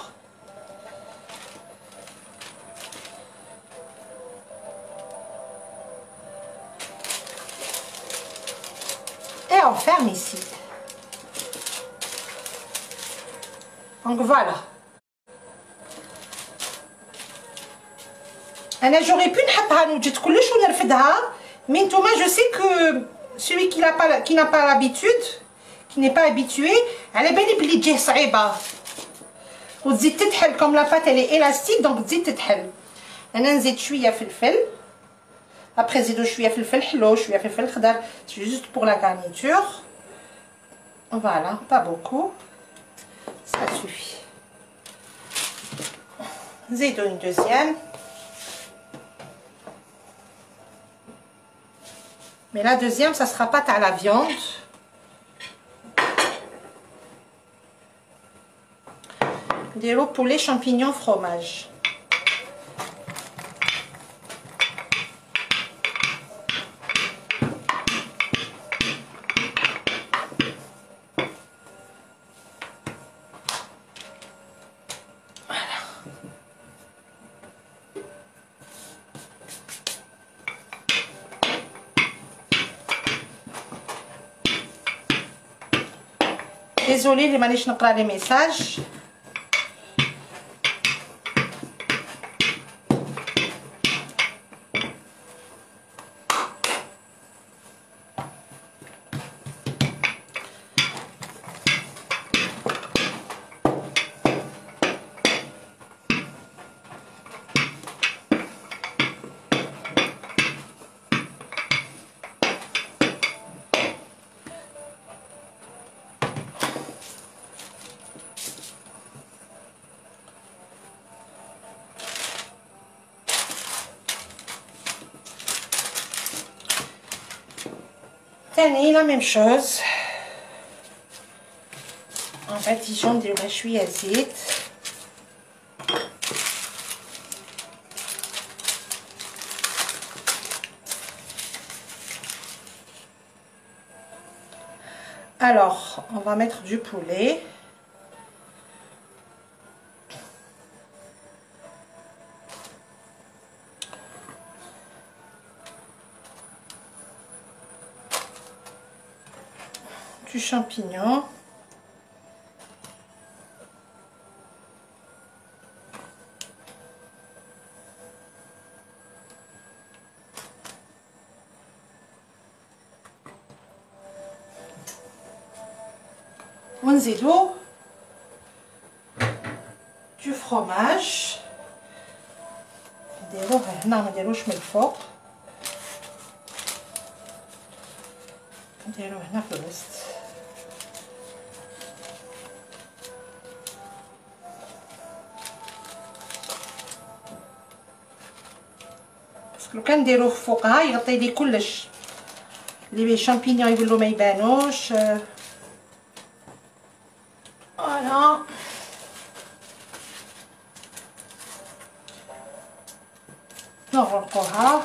et on ferme ici. Donc voilà. انا j'aurais pu نحطها نوجد كلش ونرفدها mais نتوما je sais que celui qui n'a pas l'habitude qui n'est pas habitué على بالي بلي تجيه صعيبه وتزيد تتحل كوم لا بات elle est élastique donc تزيد تتحل. انا نزيد شويه فلفل ابري نزيدو شويه فلفل حلو شويه فلفل خضر c'est juste pour la garniture voilà pas beaucoup ça suffit. نزيدو une deuxième mais la deuxième ça sera pas à la viande. نديرو poulet champignon fromage. Désolée اللي مانيش نقرا لي ميساج. تاني la même chose en badigeon نديرو شويه زيت alors on va mettre du poulet du champignon. ونزيدو du fromage. نديروه هنا، ما نديروش من الفوق، نديروه هنا في الوسط. باسكو لو كان نديروه فوقها يغطي لي كلش، لي شامبينيون يولو ما يبانوش. فوالا نغرقوها.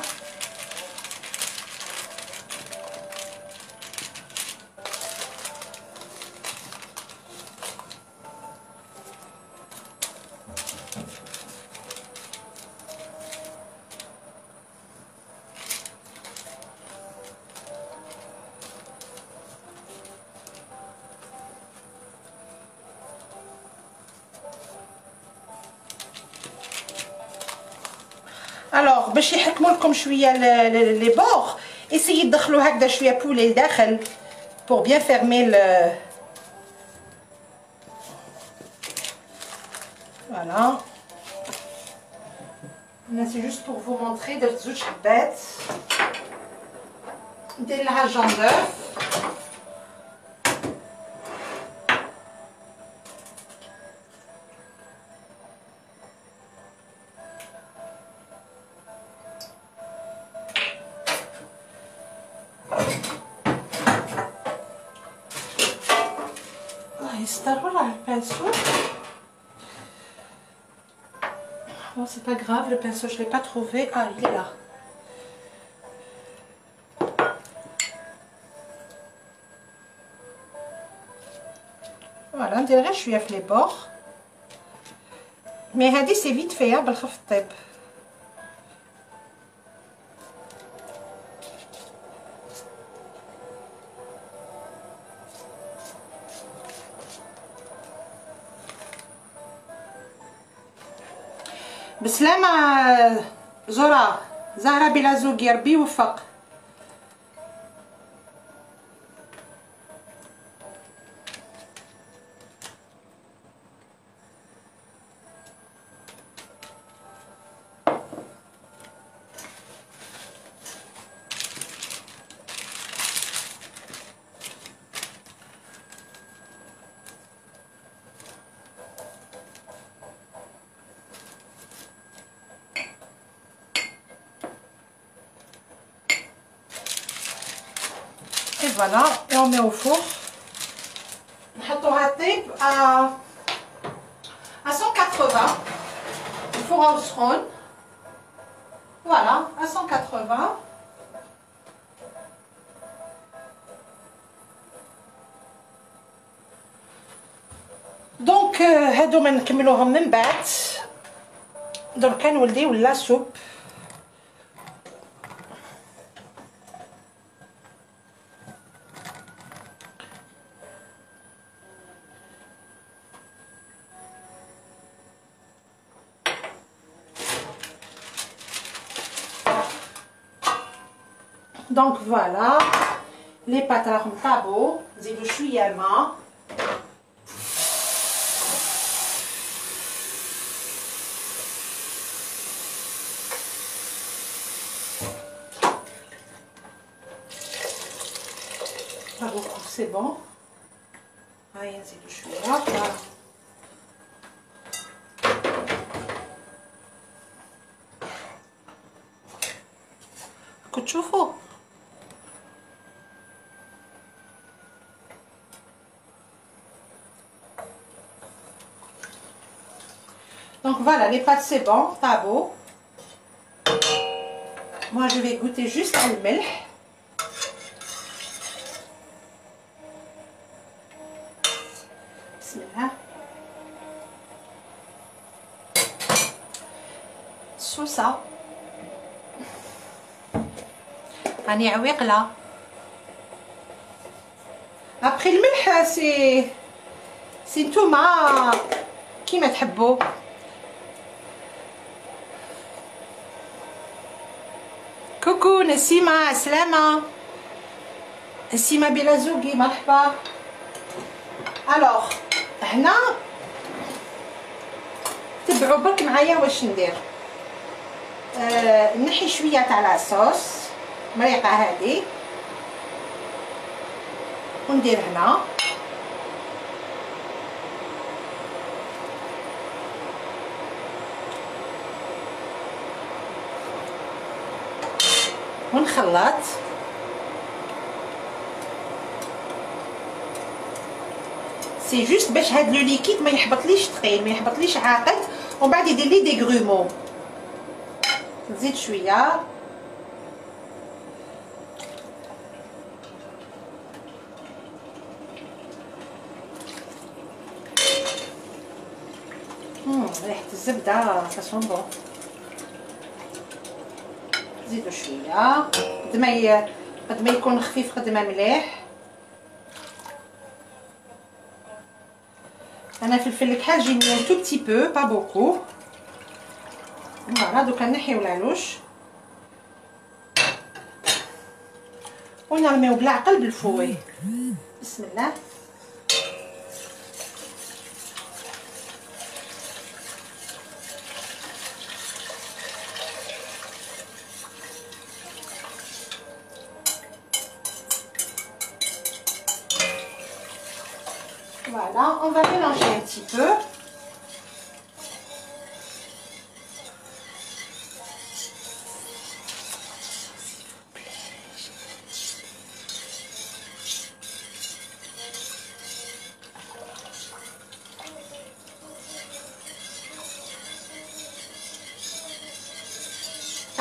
الوغ باش يحكموا لكم شويه لي بور، اسيي تدخلوا هكذا شويه بولي لداخل pour bien fermer le voilà. Là c'est juste pour vous montrer. درت زوج حبات، ندير لها جون دوف. يستر ولا البانسو. Bon, c'est pas grave, le pinceau je l'ai pas trouvé. Ah, il est là. Voilà, ندير غير شويه في لي بور، مي هادي سي فيت فيها بالخف طيب. بسلامة زهرة بلا زوق، يا ربي يوفق. Et voilà, et on met au four. نحطوها طيب à 180. الفور au سخون. Voilà, à 180. دونك هادو ما نكملوهم من بعد. دركا نوليو لا سوب. Donc voilà, les pâtes راهم طابو، نزيدو شويه الماء. C'est bon. هاي نزيدو شويه. Voilà. كنت تشوفوا donc voilà, les pâtes c'est bon, t'as beau. Moi je vais goûter juste à الملح. بسم الله. السوسه راني عويقله. ابخي الملح سي نتوما كيما تحبوا. كوكو نسيمة، عسلامة نسيمة بلازوقي، مرحبا. الوغ هنا تبعوا برك معايا واش ندير. نحي شويه تاع لاصوص مريقه هذه وندير هنا ونخلط. سي جوست باش هاد لو ليكيد ما يحبطليش ثقيل، ما يحبطليش عاقد، ومن بعد يدير لي دي غرومو. نزيد شويه ريحه الزبده كاسون بون. نزيدو شويه قد ما يكون خفيف قد ما مليح. انا فلفل الكحل جيني ان تو بتي بو با بوكو. فوالا دوكا نحيو العلوش ونرميو بالعقل بالفوي. بسم الله. Voilà, on va mélanger un petit peu.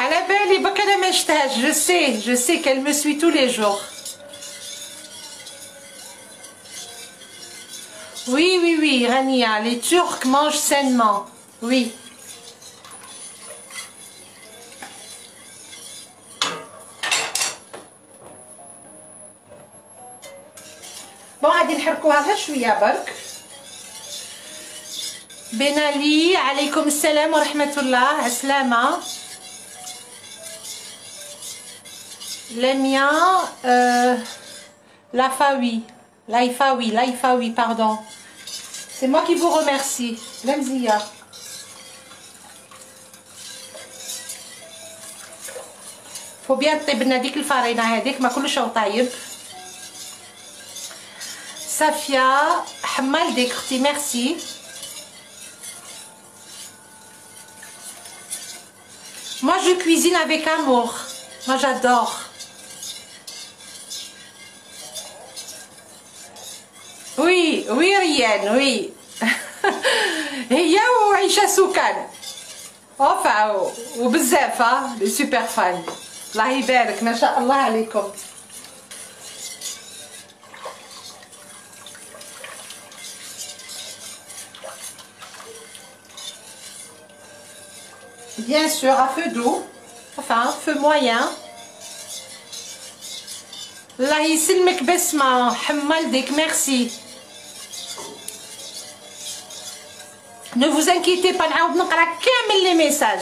À la belle, il baka la mèche-tage. Je sais qu'elle me suit tous les jours. Oui, oui, oui, Rania, les Turcs mangent sainement. Oui. بون غادي نحركوها غير شويه برك. بن علي، عليكم السلام ورحمه الله، عسلامه. Lemia, Laifawi, pardon. C'est moi qui vous remercie. Lemzia. Faut bien طيب لنا ديك الفرينه هذيك ما كلش طايب. Safia, حمال ديك اختي، merci. Moi je cuisine avec amour. Moi j'adore. Oui, oui Rienne, oui. هي وعيشة سكان. enfin وبزاف لي سوبر فان. الله يبارك ما شاء الله عليكم. Bien sûr à feu doux, enfin feu moyen. الله يسلمك بسمة، حمال ديك، merci. Ne vous inquiétez pas، نعاود نقرا كامل لي ميساج.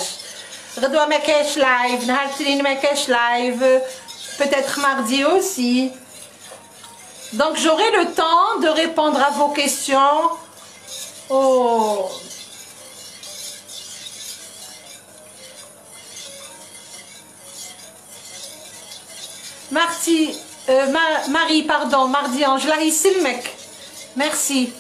غدوه ما كاينش لايف، نهار الاثنين ما كاينش لايف، peut-être mardi aussi. Donc j'aurai le temps de répondre à vos questions. Oh. Marie, pardon, mardi ange, الله يسلمك. Merci.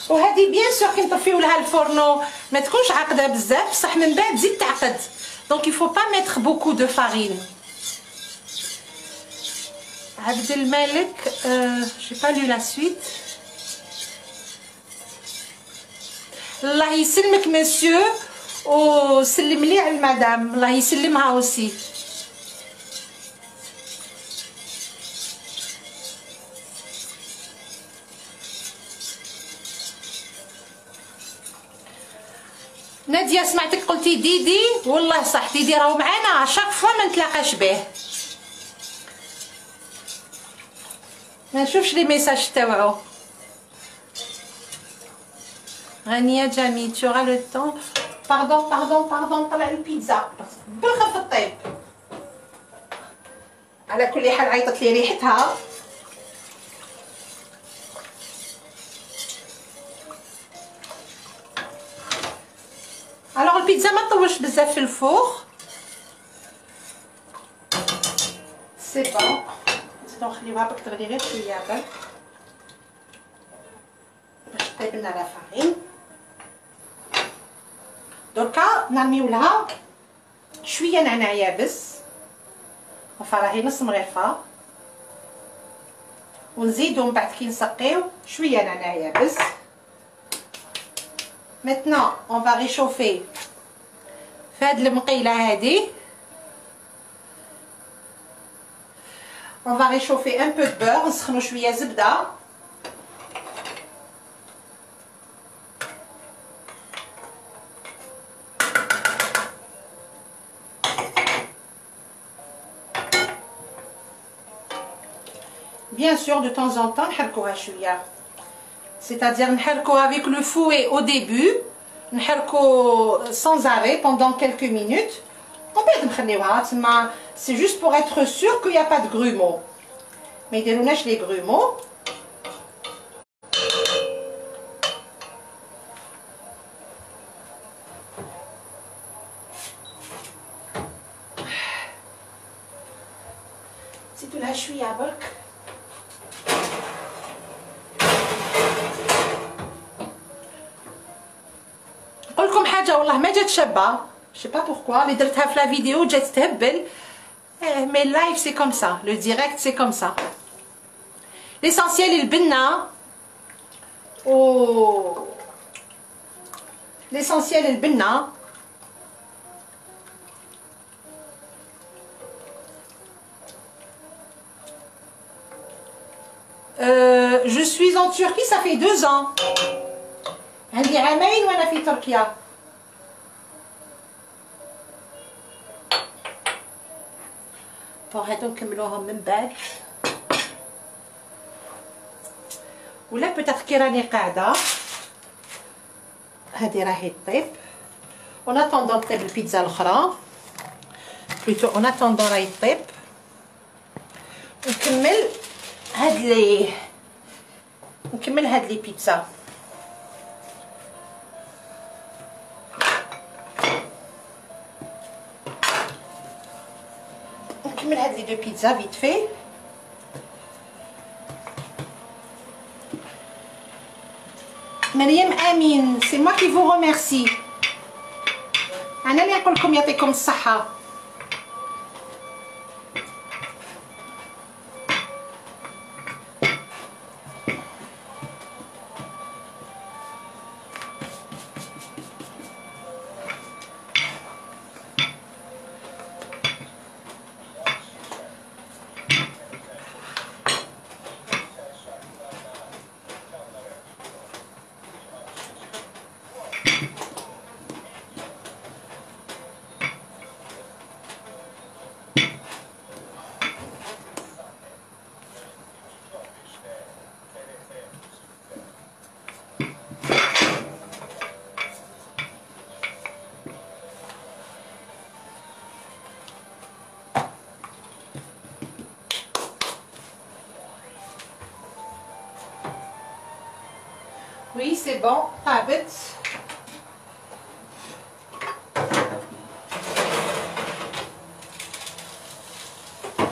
وهذه بيان سور كي نطفيو لها الفرنو ما تكونش عاقده بزاف، بصح من بعد تزيد تعقد. دونك il faut pas mettre beaucoup de farine. عبد الملك j'ai pas lu la suite. الله يسلمك مسيو، وسلم لي على المدام، الله يسلمها اوسي. ناديه سمعتك قلتي ديدي، والله صح ديدي راهو معانا شاك فوا ما نتلاقاش به، ما نشوفش لي ميساج تاوعو. غنيه جميل tu auras le temps. باردون طلع البيتزا بالخف الطيب. على كل حال عيطت لي ريحتها. الوغ البيتزا ما تطولش بزاف في الفوغ. سي بون، نزيدو نخليوها برك تغلي غير شويه برك باش طيب لنا لا فارين. دركا نرميو لها شويه نعناع يابس، راهي نص مغرفه، ونزيدو من بعد كي نسقيو شويه نعناع يابس. Maintenant on va réchauffer في هاد المقيله هادي. On va réchauffer un peu de beurre. نسخنو شويه زبده. Bien sûr de temps en temps نحركوها شويه، c'est-à-dire نحركوها avec le fouet au début، نحركو sans arrêt pendant quelques minutes. ومن بعد نخليوها تما. c'est juste pour être sûr qu'il n'y a pas de grumeaux، ما يديروناش لي grumeaux. نزيدو لها شويه برك. نقولكم حاجه والله ما جات شابه، je sais pas pourquoi اللي درتها في لا فيديو جات تهبل. مي اللايف سي كوم سا، لو ديريكت سي كوم سا. ليسونسيال البنه و ليسونسيال البنه je suis en Turquie ça fait 2 ans. عندي عامين وانا في تركيا. بون هادو نكملوهم من بعد، ولا بوتيتر كي راني قاعده هادي راهي طيب. اون اتوندون طيب البيتزا الاخرى، بلوتو اون اتوندون راهي طيب. نكمل هاد لي بيتزا. نكمل هاد لي دو بيتزا فيت في. مريم امين سي moi qui vous remercie. انا اللي نقول لكم يعطيكم الصحه. Oui, c'est bon. طابت.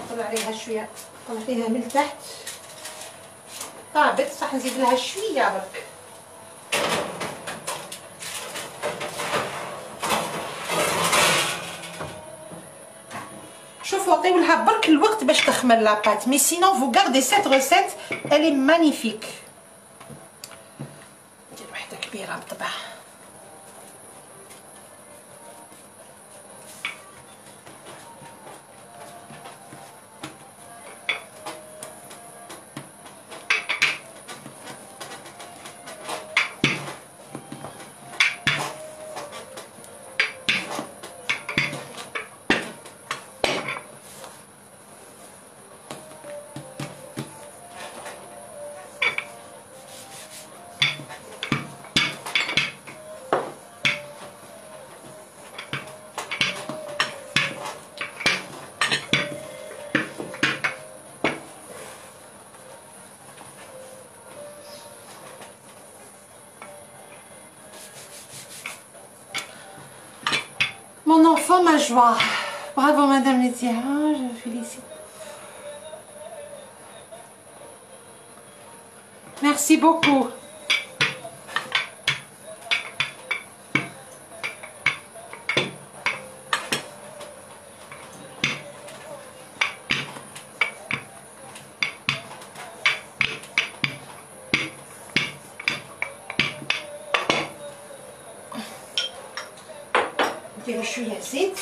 طلع عليها شويه، طلع فيها من تحت. طابت صح. نزيد لها شويه برك. شوفوا عطيو لها برك الوقت باش تخمر لاباط، مي سينون فو غاردي سيت روسيت الي مانيفيك. ندير وحده كبيره بالطبع. fond ma joie. Bravo Madame Laetitia, je félicite. Merci beaucoup. نديرو شويه زيت.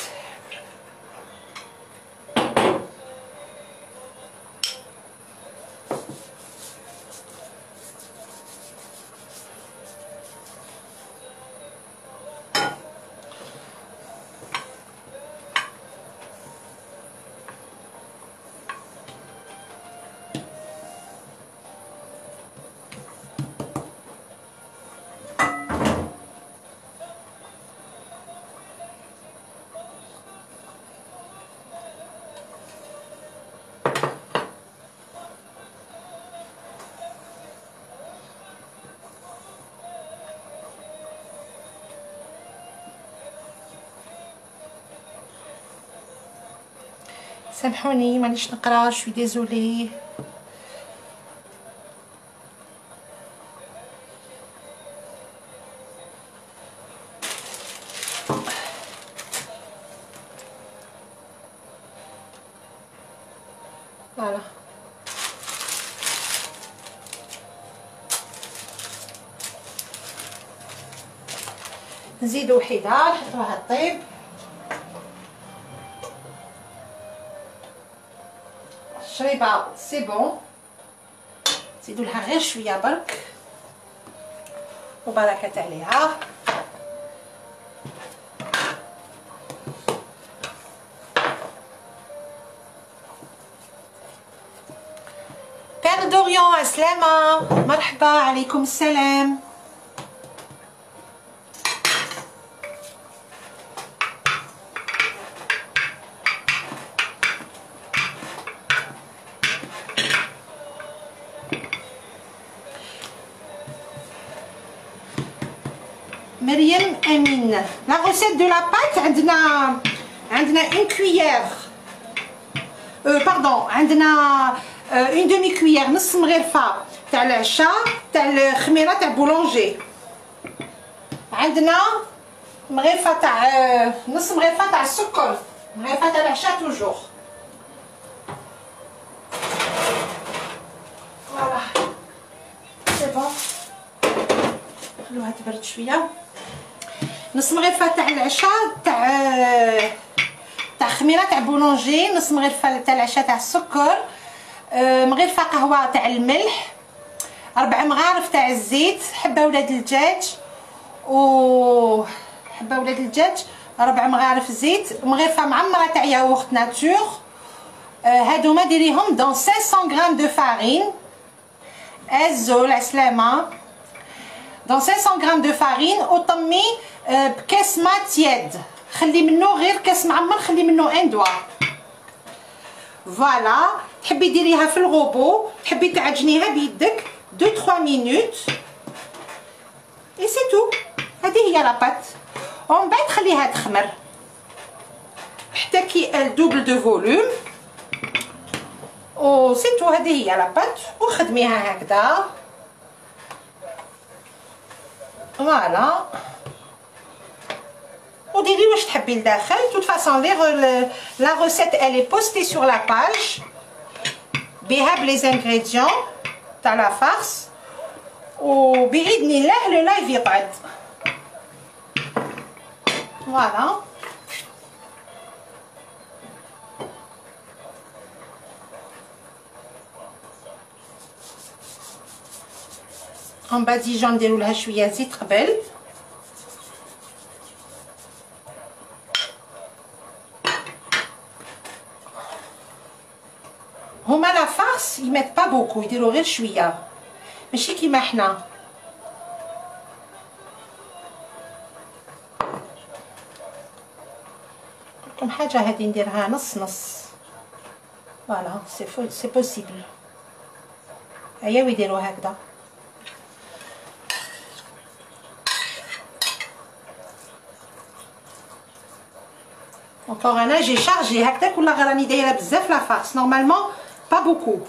سامحوني مانيش نقرا، شوي ديزولي. فوالا نزيدو وحيده نحطوها طيب. شريبه سي بون، نزيدو لها غير شويه برك وبركه عليها. بير دوريون عسلامه، مرحبا عليكم السلام. مريم امين. لا recette de la pâte عندنا une cuillère باردون، عندنا une demi cuillère، نص مغرفه تاع العشاء تاع الخميره تاع بولونجي، عندنا مغرفه تاع نص مغرفه تاع السكر، مغرفه تاع العشاء توجور. فوالا سي بون، خلوها تبرد شويه. نص مغرفه تاع العشاء تاع خميره تاع بولونجي، نص مغرفه تاع العشاء تاع السكر، مغرفه قهوه تاع الملح، 4 مغارف تاع الزيت، حبه ولاد الدجاج حبه ولاد الدجاج، 4 مغارف زيت، مغرفه معمره تاع ياغورت ناتور. هادوما ديريهم دون 500 غرام دو فارين. الزول عسلامه. دون 500 غرام دو فارين، وطمي بكاس ما تياد، خلي منه غير كاس معمر، خلي منه ان دوا. فوالا، تحبي ديريها في الغوبو، تحبي تعجنيها بيدك 2-3 مينوت اي سي تو. هذه هي لاباط، ومن بعد خليها تخمر حتى كي الدوبل دو فولوم و سي تو. هذه هي لاباط، وخدميها هكذا. فوالا، وديري واش تحبي لداخل. توت فاصون لا روسيت الي بوستي سور لا باج بها بلي زانغريديون تاع لا فارس، وباذن الله لو لايف يقعد. فوالا اون باديجون نديرو لها شويه زيت قبل. هما لا فارس يميت با بوكو، يديرو غير شويه، ماشي كيما حنا. لكم حاجه هذه نديرها نص نص. فوالا سي بوسيبل. هيا ويديروا هكذا. Encore un, j'ai chargé هكذاك ولا راني دايره بزاف لا farce. Normalement pas beaucoup.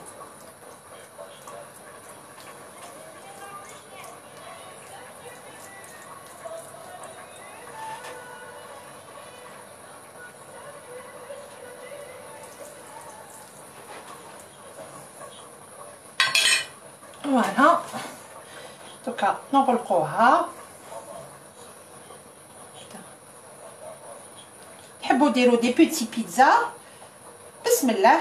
Voilà. En tout cas, نغلقوها. تحبوا ديروا des petits pizzas. Bismillah.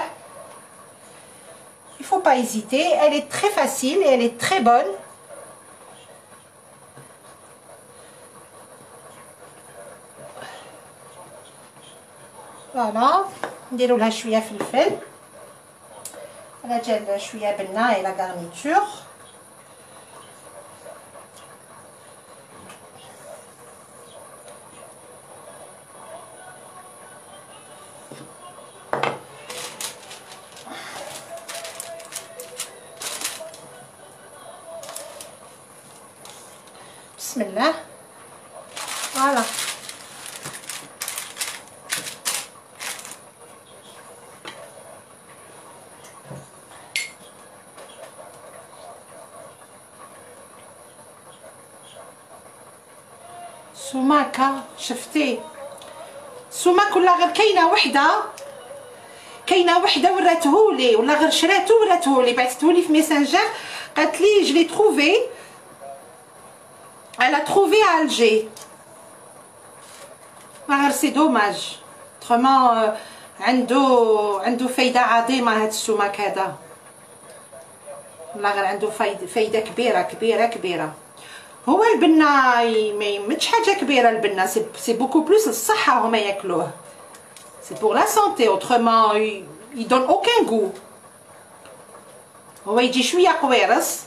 Il faut pas hésiter, elle est très facile et elle est très bonne. Voilà. نديروا لها شويه فلفل. على جال شويه بنه et la garniture. Bismillah. Voilà. سماكة شفتي سماك ولا غير كاينه وحده وراتهولي ولا غير شراتو وراتهولي بعثتهولي في ميسنجر قالت لي je l'ai trouvé. Elle a trouvé à Alger. C'est dommage. Autrement, عنده فايدة عظيمة هاد السمك هذا. والله غير عنده فايدة كبيرة. هو البنة ما يمدش حاجة كبيرة البنة. C'est beaucoup plus للصحة هما ياكلوه. C'est pour la santé. Autrement, il donne aucun goût. هو يجي شوية قويرص.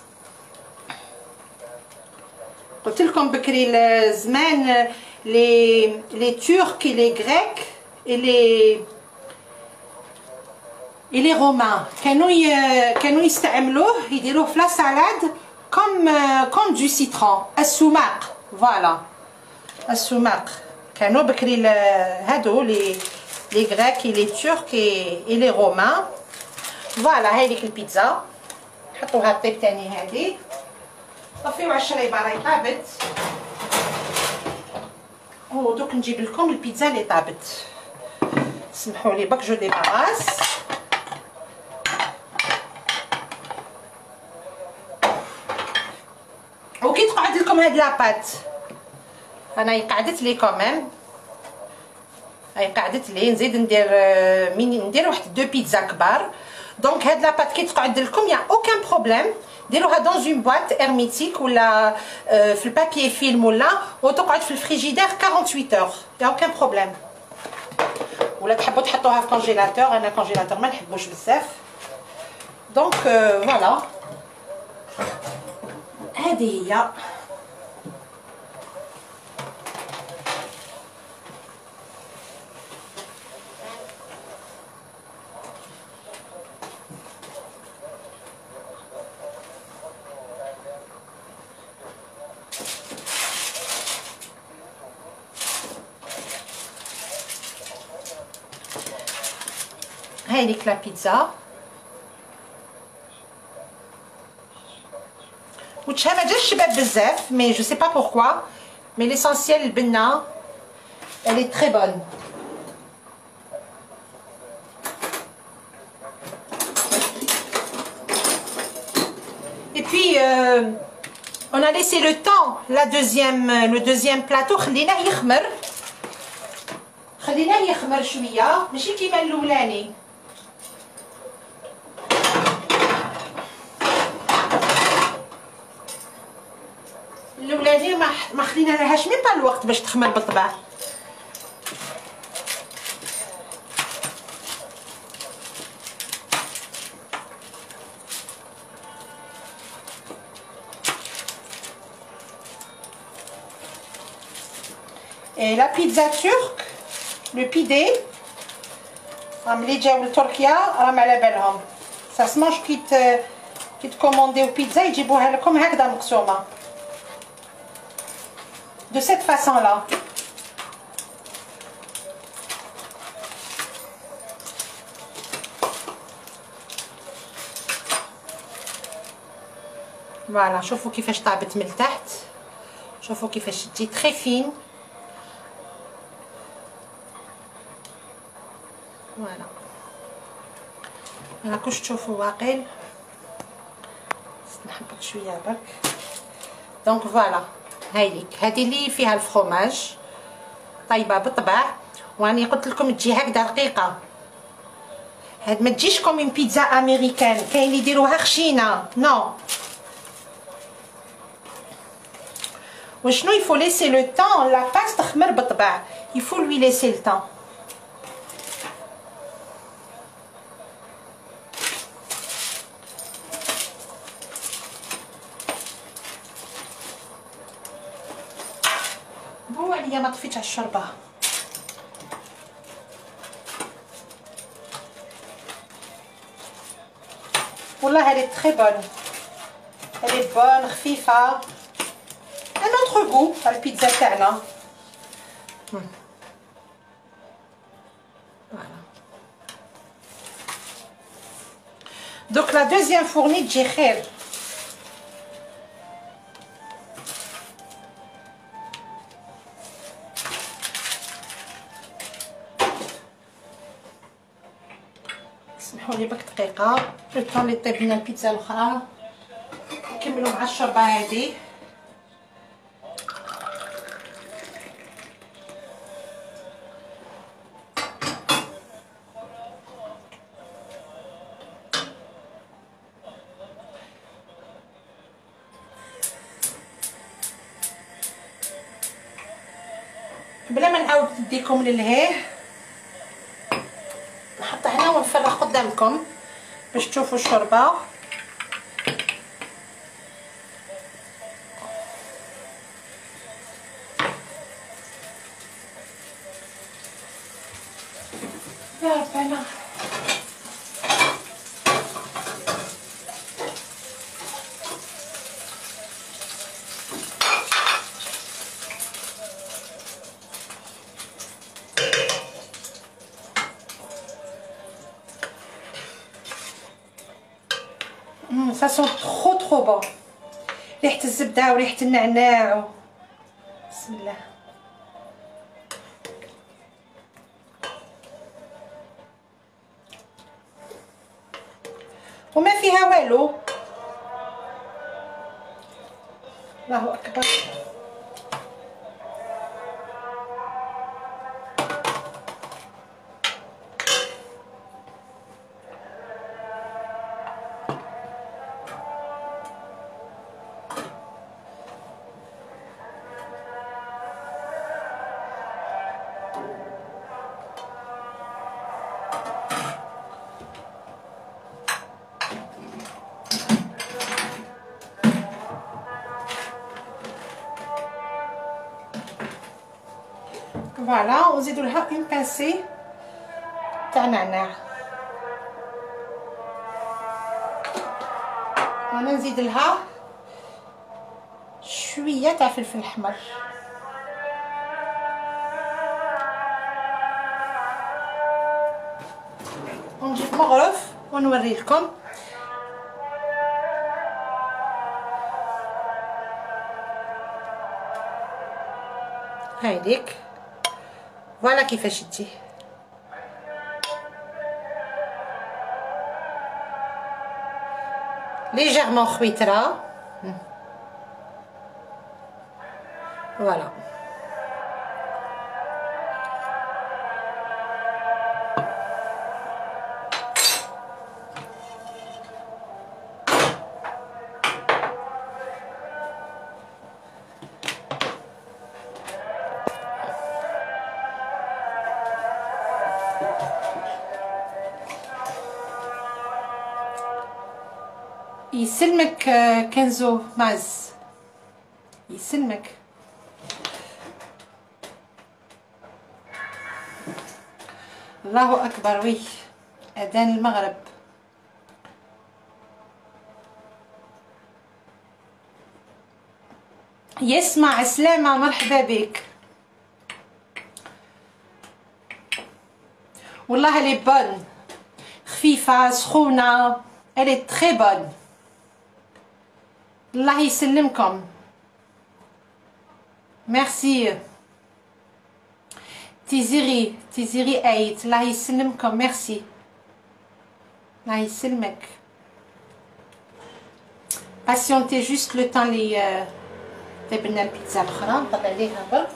قلت لكم بكري الزمان les Turcs et les Grecs et les Romains كانوا يستعملوه يديروه في لا سالاد comme du citron. السماق فوالا السماق كانوا بكري هادو les Grecs et les Turcs et les Romains. فوالا هاي ديك البيتزا نحطوها طيب تاني هادي طفيو 10 باراي طابت. دوك نجيب لكم البيتزا اللي طابت. سمحوا لي باك جو ديباراس. وكي تقعد لكم هاد لاباط انا قعدت لي كوميم هاي قعدت لي نزيد ندير واحد دو بيتزا كبار. دونك هاد لاباط كي تقعد لكم يا اوكان بروبليم ديروها dans une boîte hermétique ولا في البابي فيلم ولا وتقعد في الفريجيدير 48 heures. يا اوكان بروبليم. ولا تحبوا تحطوها في كونجيلاتور. انا كونجيلاتور ما نحبوش بزاف. دونك فوالا هذه هي. هاي ليك لا بيتزا وتشها ما جاش شباب بزاف مي جو سي با بوركوا مي ليسونسيال البنه elle est très bonne. Et puis on a laissé le temps le deuxième plateau خليناه يخمر شويه ماشي كيما الاولاني. الاولاني ما خلينا لهاش ميم با الوقت باش تخمر بالطبع. Et la pizza turque le pidé راهم اللي جاو لتركيا راهم على بالهم ça se mange كي تكومونديو بيتزا يجيبوها لكم هكذا مقسومه de cette façon là. فوالا شوفوا كيفاش طابت من التحت، شوفوا كيفاش تجي تري فين. فوالا راكوش تشوفوا واقيل، نحبك شويه برك. دونك فوالا هايليك، هذه اللي فيها الفرomاج طيبه بالطبع، واني قلت لكم تجي هكذا رقيقه. هاد ما تجيش كوم اون بيتزا امريكان، كاين اللي يديروها خشينه. نو، وشنو يفو ليسي لو طون لا باس تخمر بالطبع، يفو لوي ليسي لو طون. بو عليا ما طفيتش على الشوربه. والله elle est très bonne, elle est bonne خفيفه، un autre goût البيتزا تاعنا. دوك لا دوزيام فورني تجي خير. سمحوا لي برك دقيقه لو طون لي طيب لنا البيتزا الاخرى، نكملوا مع الشوربه هذه. بلا ما نعاود نديكم للهيه، نحط هنا ونفرغ قدامكم باش تشوفوا الشوربه. يا ربنا ça sent trop bon. ريحة الزبدة وريحة النعناع بسم الله. وما فيها والو. الله أكبر. فوالا ونزيدو لها اون بانسي تاع نعناع، وانا نزيد لها شويه تاع فلفل احمر. ونجيب مغرف ونوري لكم. هايديك فوالا كيفاش تجي. ليجيرمون خويتره فوالا. يسلمك كنزو ماز، يسلمك. الله اكبر. وي اذان المغرب. يسمع عسلامة مرحبا بك. والله لي بون خفيفة سخونة، elle est très bonne. الله يسلمكم. ميرسي تيزيري ايت. الله يسلمكم. ميرسي. الله يسلمك. باسيونتي جوست لو طون لي طيبنا البيتزا الاخرى نطلع عليها برك.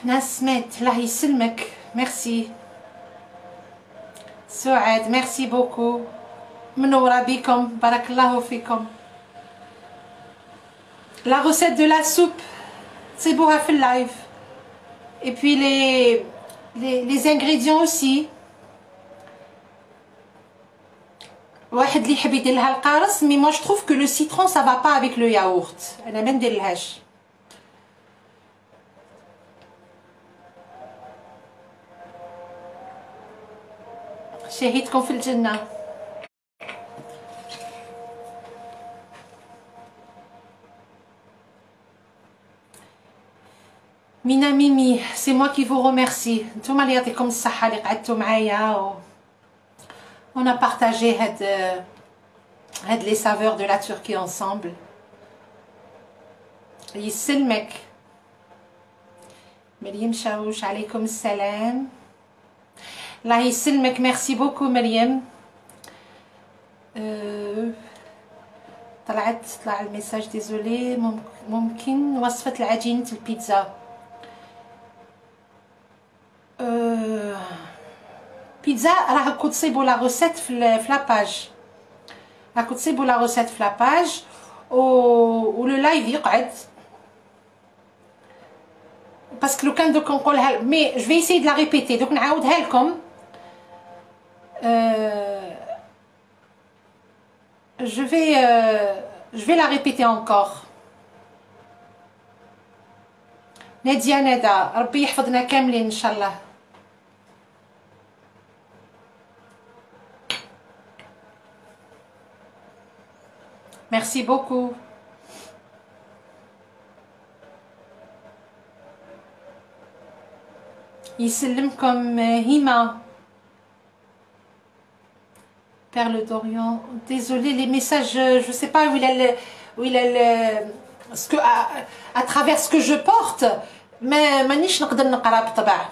نسمت الله يسلمك. ميرسي سعاد. ميرسي بوكو. منورة بكم. بارك الله فيكم. La recette de la soupe سيبوها في اللايف. Et puis les ingrédients aussi. واحد اللي يحب يدير لها القارص مي moi je trouve que le citron ça va pas avec le yaourt. انا ما نديرلهاش. شهيتكم في الجنة. مينا ميمي سي موا كي فو روميرسي. نتوما اللي يعطيكم الصحة اللي قعدتوا معايا on a partagé هاد les saveurs de la Turquie ensemble. يسلمك. مريم شاوش عليكم السلام. الله يسلمك. ميرسي بوكو مريم. طلع الميساج ديزولي. ممكن وصفة العجينة البيتزا. بيتزا راكو تصيبوا لا روسيت في لاباج. راكو تصيبوا لا روسيت في لاباج و لو لايف يقعد باسكو لو كان دوك نقولها مي جو في اسيي دو لا ريبيتي دوك نعاودها لكم. je vais la répéter encore. نادية ندى ربي يحفظنا كاملين ان شاء الله. Merci beaucoup. يسلمكم هيما. Perle d'Orient. Désolée, les messages, je sais pas où il a ce que à travers ce que je porte, mais مانيش نقدر نقرا بالطبع.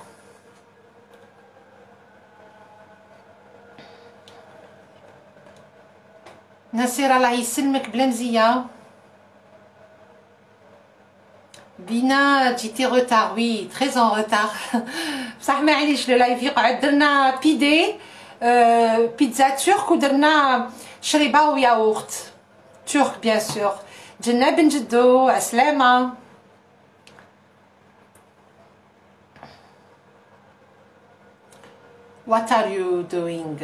نصير الله يسلمك بلا مزيه. بينا جيتي روتار. وي تري ان روتار. بصح معليش لو لايف يقعد. درنا بيدي بيتزا ترك ودرنا شريبه وياغورت ترك بيان سور. جنة بن جدو عسلامه. What are you doing?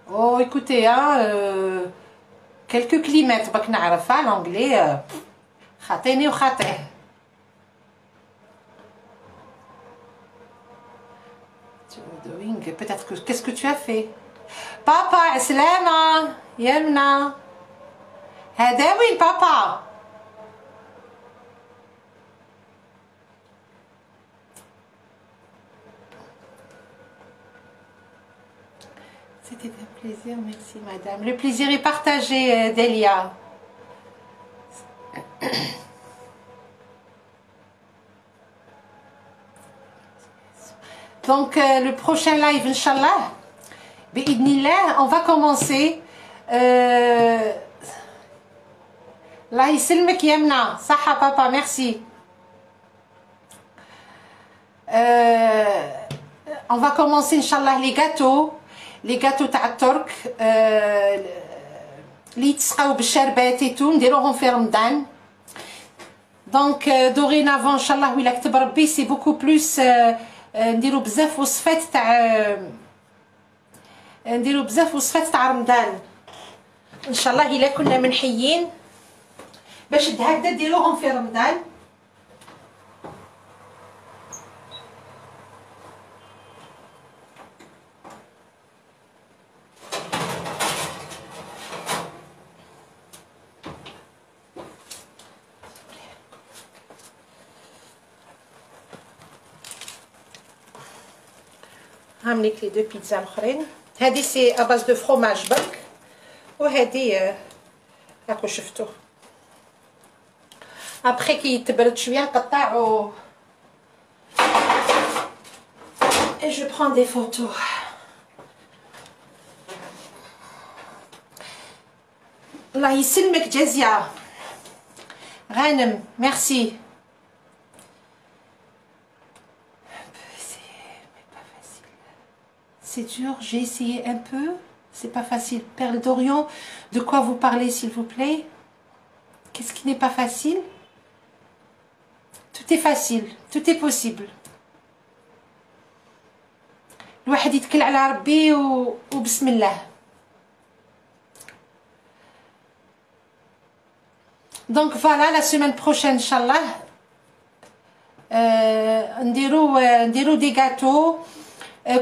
Oh écoutez quelques كلمات باك نعرفها لونجلي خاطيني وخاطيه. doing peut-être que qu'est-ce que tu as fait? بابا عسلامة يمنى. هذا وين بابا؟ C'était un plaisir, merci madame. Le plaisir est partagé, Delia. Donc le prochain live, Inch'Allah, on va commencer. Là, يسلمك يمنى. صحة papa, merci. On va commencer, Inch'Allah, les gâteaux تاع الترك اللي يتسقاو بالشربات ايتو نديروهم في رمضان. دونك دوغينافون ان شاء الله ويلا كتب ربي سي بوكو بلوس نديرو بزاف وصفات تاع رمضان ان شاء الله. الا كنا منحيين باش هكذا ديروهم في رمضان. هعملك لي دو بيتزا الاخرين. هذه سي ا باز دو فروماج برك، وهذه هاكو شفتو. ابخي كي تبرد شويه نقطع و et je prends des photos. الله يسلمك جازية غانم، ميرسي. C'est dur, j'ai essayé un peu, c'est pas facile. Perle d'Orient, de quoi vous parlez s'il vous plaît? Qu'est-ce qui n'est pas facile? Tout est facile, tout est possible. الواحد يتكل على ربي وبسم الله. Donc voilà, la semaine prochaine inchallah نديرو دي غاتو.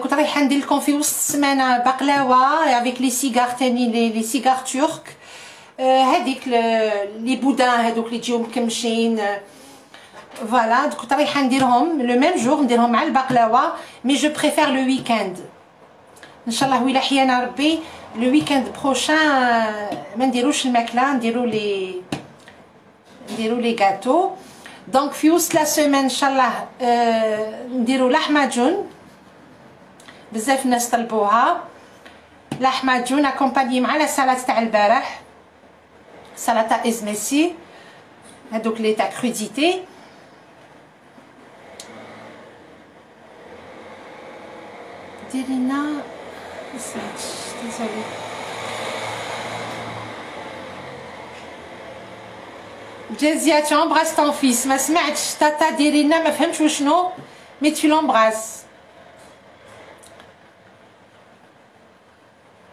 كنت رايحه ندير لكم في وسط السمانه بقلاوه افيك لي سيغار تاني، لي سيغار تورك، هذيك لي بودان هذوك اللي يجيو مكمشين. فوالا كنت رايحه نديرهم لو ميم جور، نديرهم مع البقلاوه، مي جو بريفير لو ويكاند ان شاء الله ويلا حيانا ربي. لو ويكاند بروشان ما نديروش الماكله، نديرو لي غاتو. دونك في وسط لا سيمين ان شاء الله نديرو لحماجون، بزاف الناس طلبوها لحماجون اكومباني مع لا سالاد تاع البارح، سلطه ازميسي هذوك لي تاع كروديتي. ديرينا مسمعتش ديزولي. جازية tu embrasses ton fils. ما سمعتش تاتا ديرينا، ما فهمتش وشنو، مي tu l'embrasses.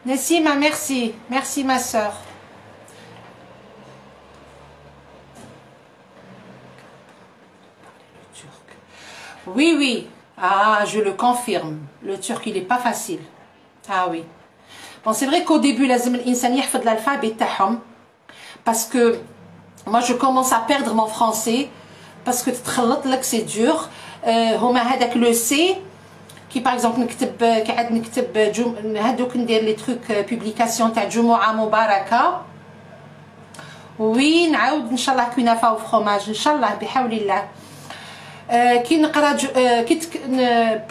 Nessima, merci. Merci ma soeur. Oui, oui. Ah, je le confirme. Le turc, il n'est pas facile. Ah oui. Bon, c'est vrai qu'au début, لازم الإنسان يحفظ l'alphabet تاعهم. Parce que moi, je commence à perdre mon français. Parce que تتخلط لك c'est dur. هما هذاك le C. كي باغ اكزومبل نكتب قاعد نكتب هادوك ندير لي تروك بوبليكاسيون تاع جمعه مباركه. وي نعاود ان شاء الله كنافه وفرomage ان شاء الله بحول الله. كي نقرا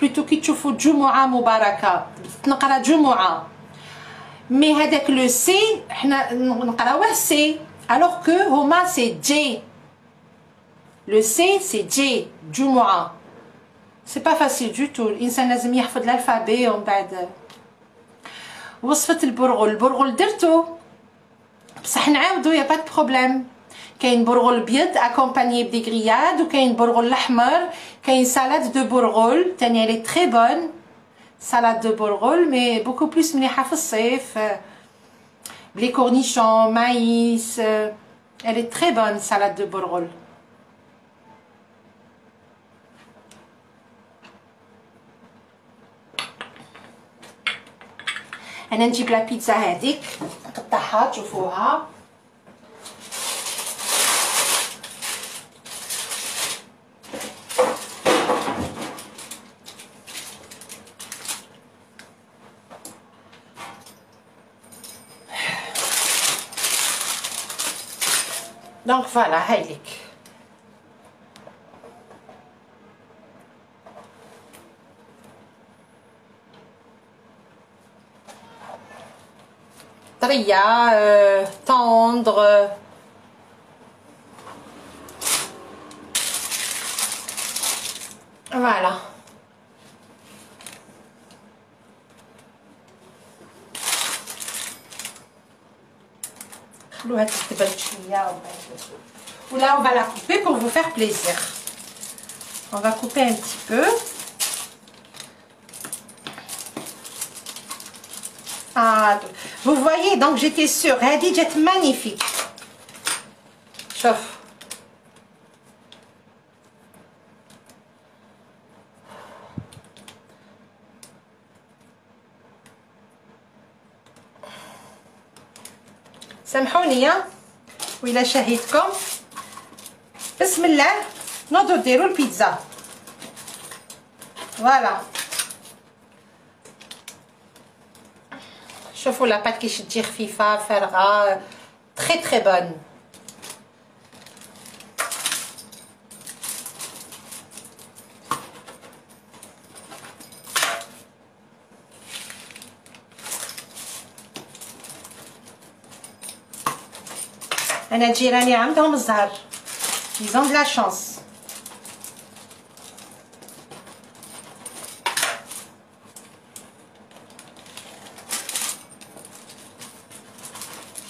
بلوتو كي تشوفوا جمعه مباركه نقرا جمعه، مي هذاك لو سي حنا نقراوه سي الوغ كو هما سي جي. لو سي سي جي جمعه. C'est pas facile du tout. الانسان لازم يحفظ الالفابي. ومن بعد وصفه البرغل، البرغل درتو بصح نعاودو يا با بروبليم. كاين برغل بيض اكومباني بدي غرياد، وكاين برغل الاحمر، كاين سالاد دو برغل تاني لي تري بون. سالاد دو برغل مي بوكو بلوس مليحه في الصيف، بلي كورنيشون مايس. elle est très bonne salade de برغل. انا نجيب لا بيتزا هذيك نقطعها تشوفوها. دونك فوالا هايليك. طريه tendre. فوالا خلوها تتبل شويه ولا on va la couper pour vous faire plaisir. On va couper un petit peu. Ah, vous voyez, donc j'étais sûre. هذه جات magnifique. شوف سامحوني وإلا شهيتكم. بسم الله نوضو ديرو البيتزا. فوالا شوفوا لا بات كيش تجي خفيفه فارغه تري تري بون. انا جيراني عندهم الزهر ils ont de la chance.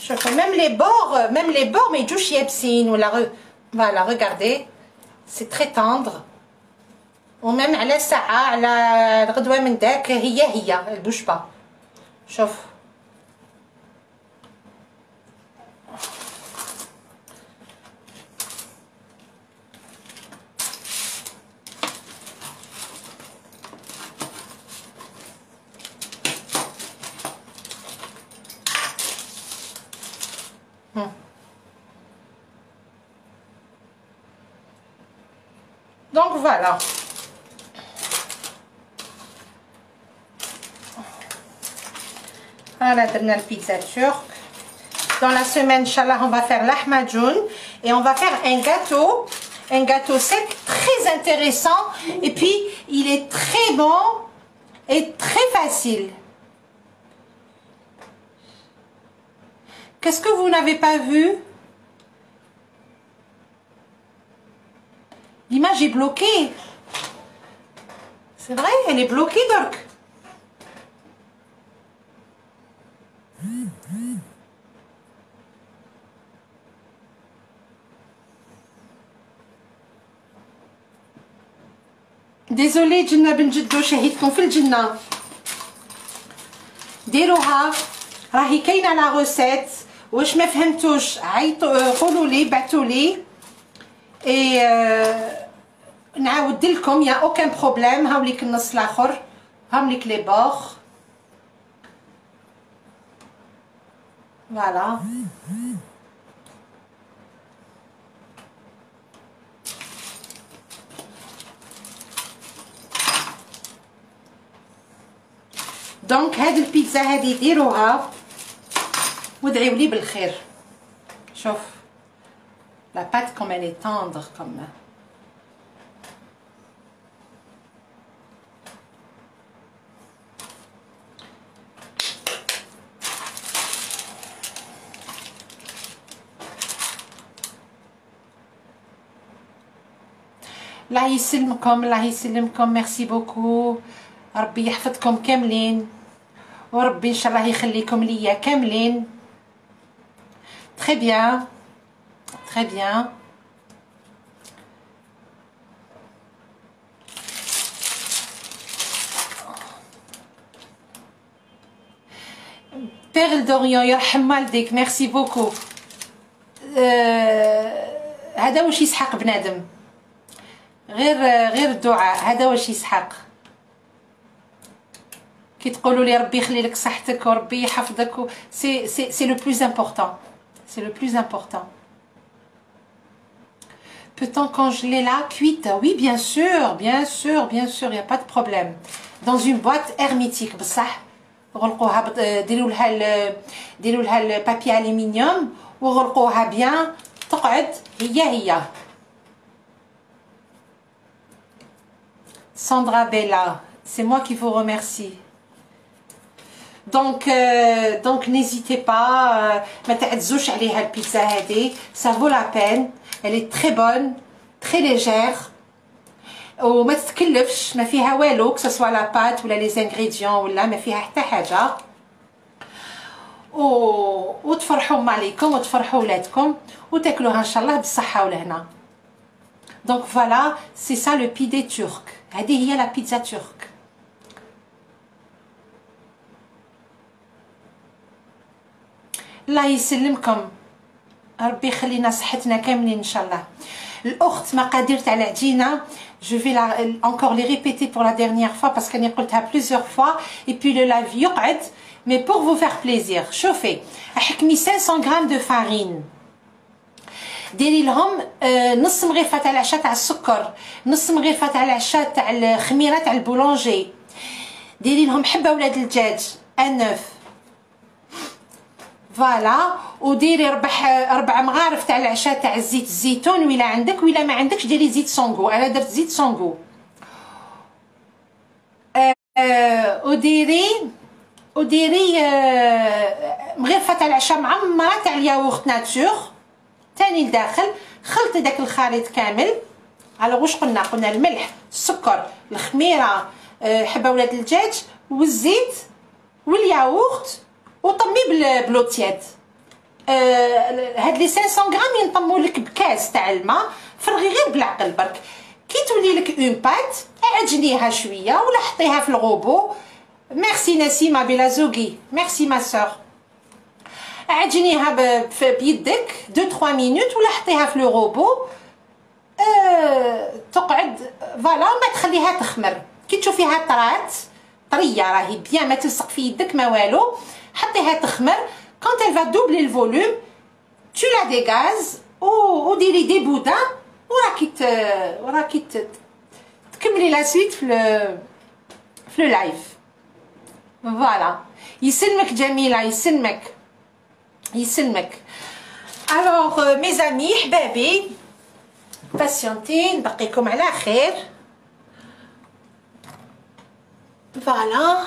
شوفوا même les bords ما يجوش يابسين ولا voilà regardez c'est très tendre وميم على ساعة على الغدوة من داك هي البوش با. شوف donc voilà. Voilà, درنا البيتزا turque. Dans la semaine, Inch'Allah, on va faire l'ahmadoun et on va faire un gâteau sec très intéressant et puis il est très bon et très facile. Qu'est-ce que vous n'avez pas vu? L'image est bloquée. C'est vrai, elle est bloquée donc. ديزولي جنة بن جدو شهيدكم في الجنة. ديروها راهي كاينه لا روسيت. واش ما فهمتوش عيطوا قولوا لي بعثوا لي اي نعاود لكم يا اوكان بروبليم. هاوليك النص الاخر هاوليك لي بور فوالا. دونك هاد البيتزا هادي ديروها وادعيو لي بالخير. شوف la pâte comme elle est tendre comme الله يسلمكم الله يسلمكم. ميرسي بوكو. ربي يحفظكم كاملين وربي ان شاء الله يخليكم ليا كاملين. très bien très bien. بيرل دوريون يرحم والديك. ميرسي بوكو. هذا واش يسحق بنادم غير الدعاء. هذا واش يسحق كي تقولوا لي ربي يخلي لك صحتك وربي يحفظك. سي لو بلوز امبورطون. C'est le plus important. Peut-on congeler la cuite? Oui, bien sûr, bien sûr, bien sûr, il n'y a pas de problème. Dans une boîte hermétique, بصح غلقوها ديروا لها البابي الومنيوم وغلقوها bien تقعد هي. Sandra Bella, c'est moi qui vous remercie. Donc n'hésitez pas, ما تعزوش عليها البيتزا هذه. ça vaut la peine. elle est très bonne, très légère وما تتكلفش. ما فيها والو que ce soit la pâte ولا les ingrédients ولا ما فيها حتى حاجه. وتفرحوا ماليكم وتفرحوا ولادكم وتاكلوها ان شاء الله بالصحه والهنا. donc voilà, c'est ça le pide turc. هذه هي la pizza turque. الله يسلمكم ربي يخلينا صحتنا كاملين ان شاء الله. الاخت مقادير تاع العجينه je vais encore les répéter pour la dernière fois parce qu'اني قلتها plusieurs fois et puis le live يقعد mais pour vous faire plaisir. شوفي احكمي 500 غرام de farine. ديري لهم نص مغرفه تاع العشاء تاع السكر، نص مغرفه تاع العشاء تاع الخميره تاع البولونجي. ديري لهم حبه ولاد الدجاج ان 9 فوالا. وديري ربع مغارف تاع العشاء تاع الزيت الزيتون ولا عندك، ولا ما عندكش ديري زيت سونغو. انا درت زيت سونغو. وديري مغرفه تاع العشاء معمره تاع الياغورت ناتور تاني لداخل. خلطي داك الخليط كامل. على واش قلنا الملح، السكر، الخميره، حبه ولاد الدجاج والزيت والياغورت، وطمي بلوتياد. هاد لي 500 غرام ينطموا لك بكاس تاع الماء. فرغي غير بالعقل برك. كي تولي لك اون بات عجنيها شويه ولا حطيها في الغوبو. ميرسي نسيمه بلا زوغي، ميرسي ما سور. عجنيها بيدك 2-3 مينوت ولا حطيها في الغوبو. تقعد فوالا ما تخليها تخمر. كي تشوفيها طرات طريه راهي بيان ما تلصق في يدك ما والو، حطيها تخمر. quand elle va doubler le volume tu la dégazes وديري دي بودان وراكي تكملي لا سويت في اللايف. فوالا. يسلمك جميله، يسلمك. الوغ مي زامي حبابي باسيونتي نبقيكم على خير. فوالا.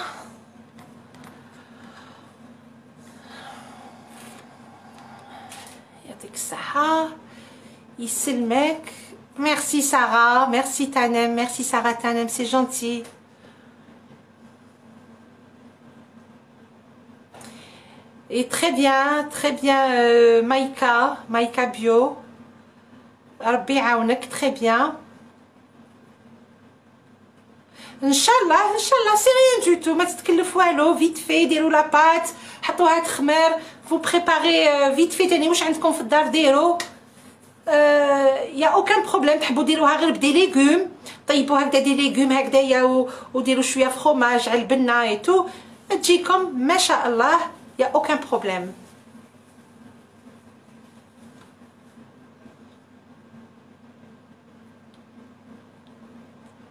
يعطيك الصحة، يسلمك. ميرسي سارة، ميرسي تانم، ميرسي سارة تانم، سي جونتي. Et très bien Maïka Bio. ربي يعاونك. très bien. ان شاء الله سي ريان دو تو. ما تتكلف والو. فيت في ديروا لا بات، حطوها تخمر. فو بريباري فيت في تاني واش عندكم في الدار ديروا. يا اوكان بروبليم. تحبوا ديروها غير بدي ليغوم، طيبوا هكذا دي ليغوم هكذايا وديروا شويه فخوماج على البنه اي تو، تجيكم ما شاء الله. يا اوكان بروبليم.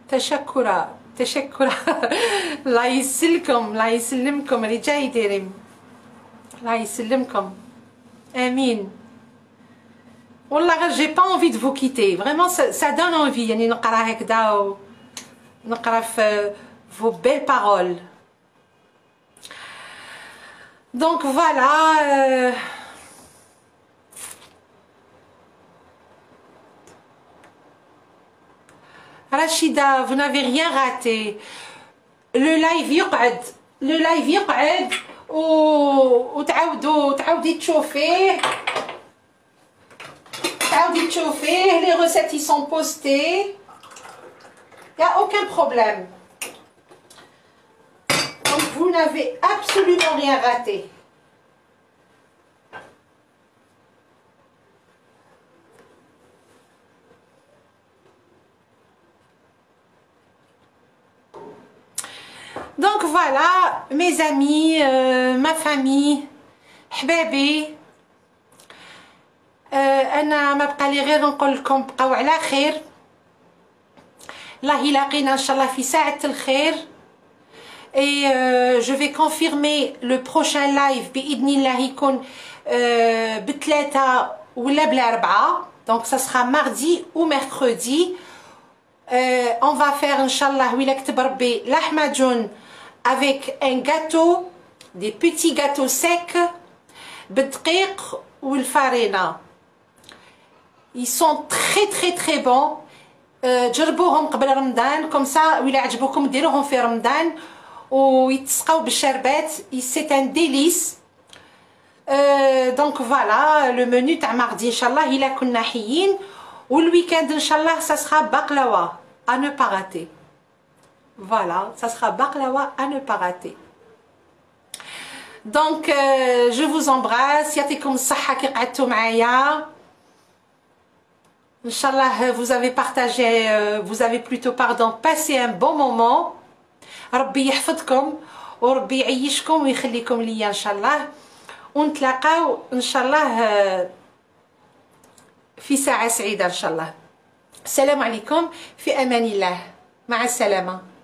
تشكرا الله يسلكم، الله يسلمكم اللي جاي دايرين. الله يسلمكم. امين. والله غير جي با انفي دو فو كيتي فريمون. سا دون انفي يعني نقرا هكذا ونقرا في فو بيل بارول. دونك فوالا. Rachida, vous n'avez rien raté. Le live يقعد وتعاودي تشوفيه. Les recettes ils sont postées. Il n'y a aucun problème. Donc vous n'avez absolument rien raté. Donc voilà mes amis, ma famille, حبابي. انا ما بقى لي غير نقول لكم بقاو على خير. الله يلاقينا ان شاء الله في ساعة الخير. Et je vais confirmer le prochain live بإذن الله يكون بثلاثة ولا بالأربعة. Donc ça sera mardi ou mercredi. On va faire ان شاء الله ويلا كتب ربي لحمة avec un gâteau, des petits gâteaux secs بالدقيق والفارينة. Ils sont très bons. جربوهم قبل رمضان كوم سا ولا عجبوكم ديروهم في رمضان ويتسقاو بالشربات. c'est un délice. donc voilà le menu تاع mardi ان شاء الله الا كنا حيين. والويكاند ان شاء الله ça sera baklawa à ne pas rater. Voilà, ça sera baklawa à ne pas rater. Donc je vous embrasse. يعطيكم الصحة كي قعدتوا معايا. Inch'Allah, vous avez partagé, vous avez plutôt, pardon, passé un bon moment. ربي يحفظكم وربي يعيشكم ويخليكم ليا إن شاء الله. ونتلاقاو إن شاء الله في ساعة سعيدة إن شاء الله. السلام عليكم، في أمان الله، مع السلامة.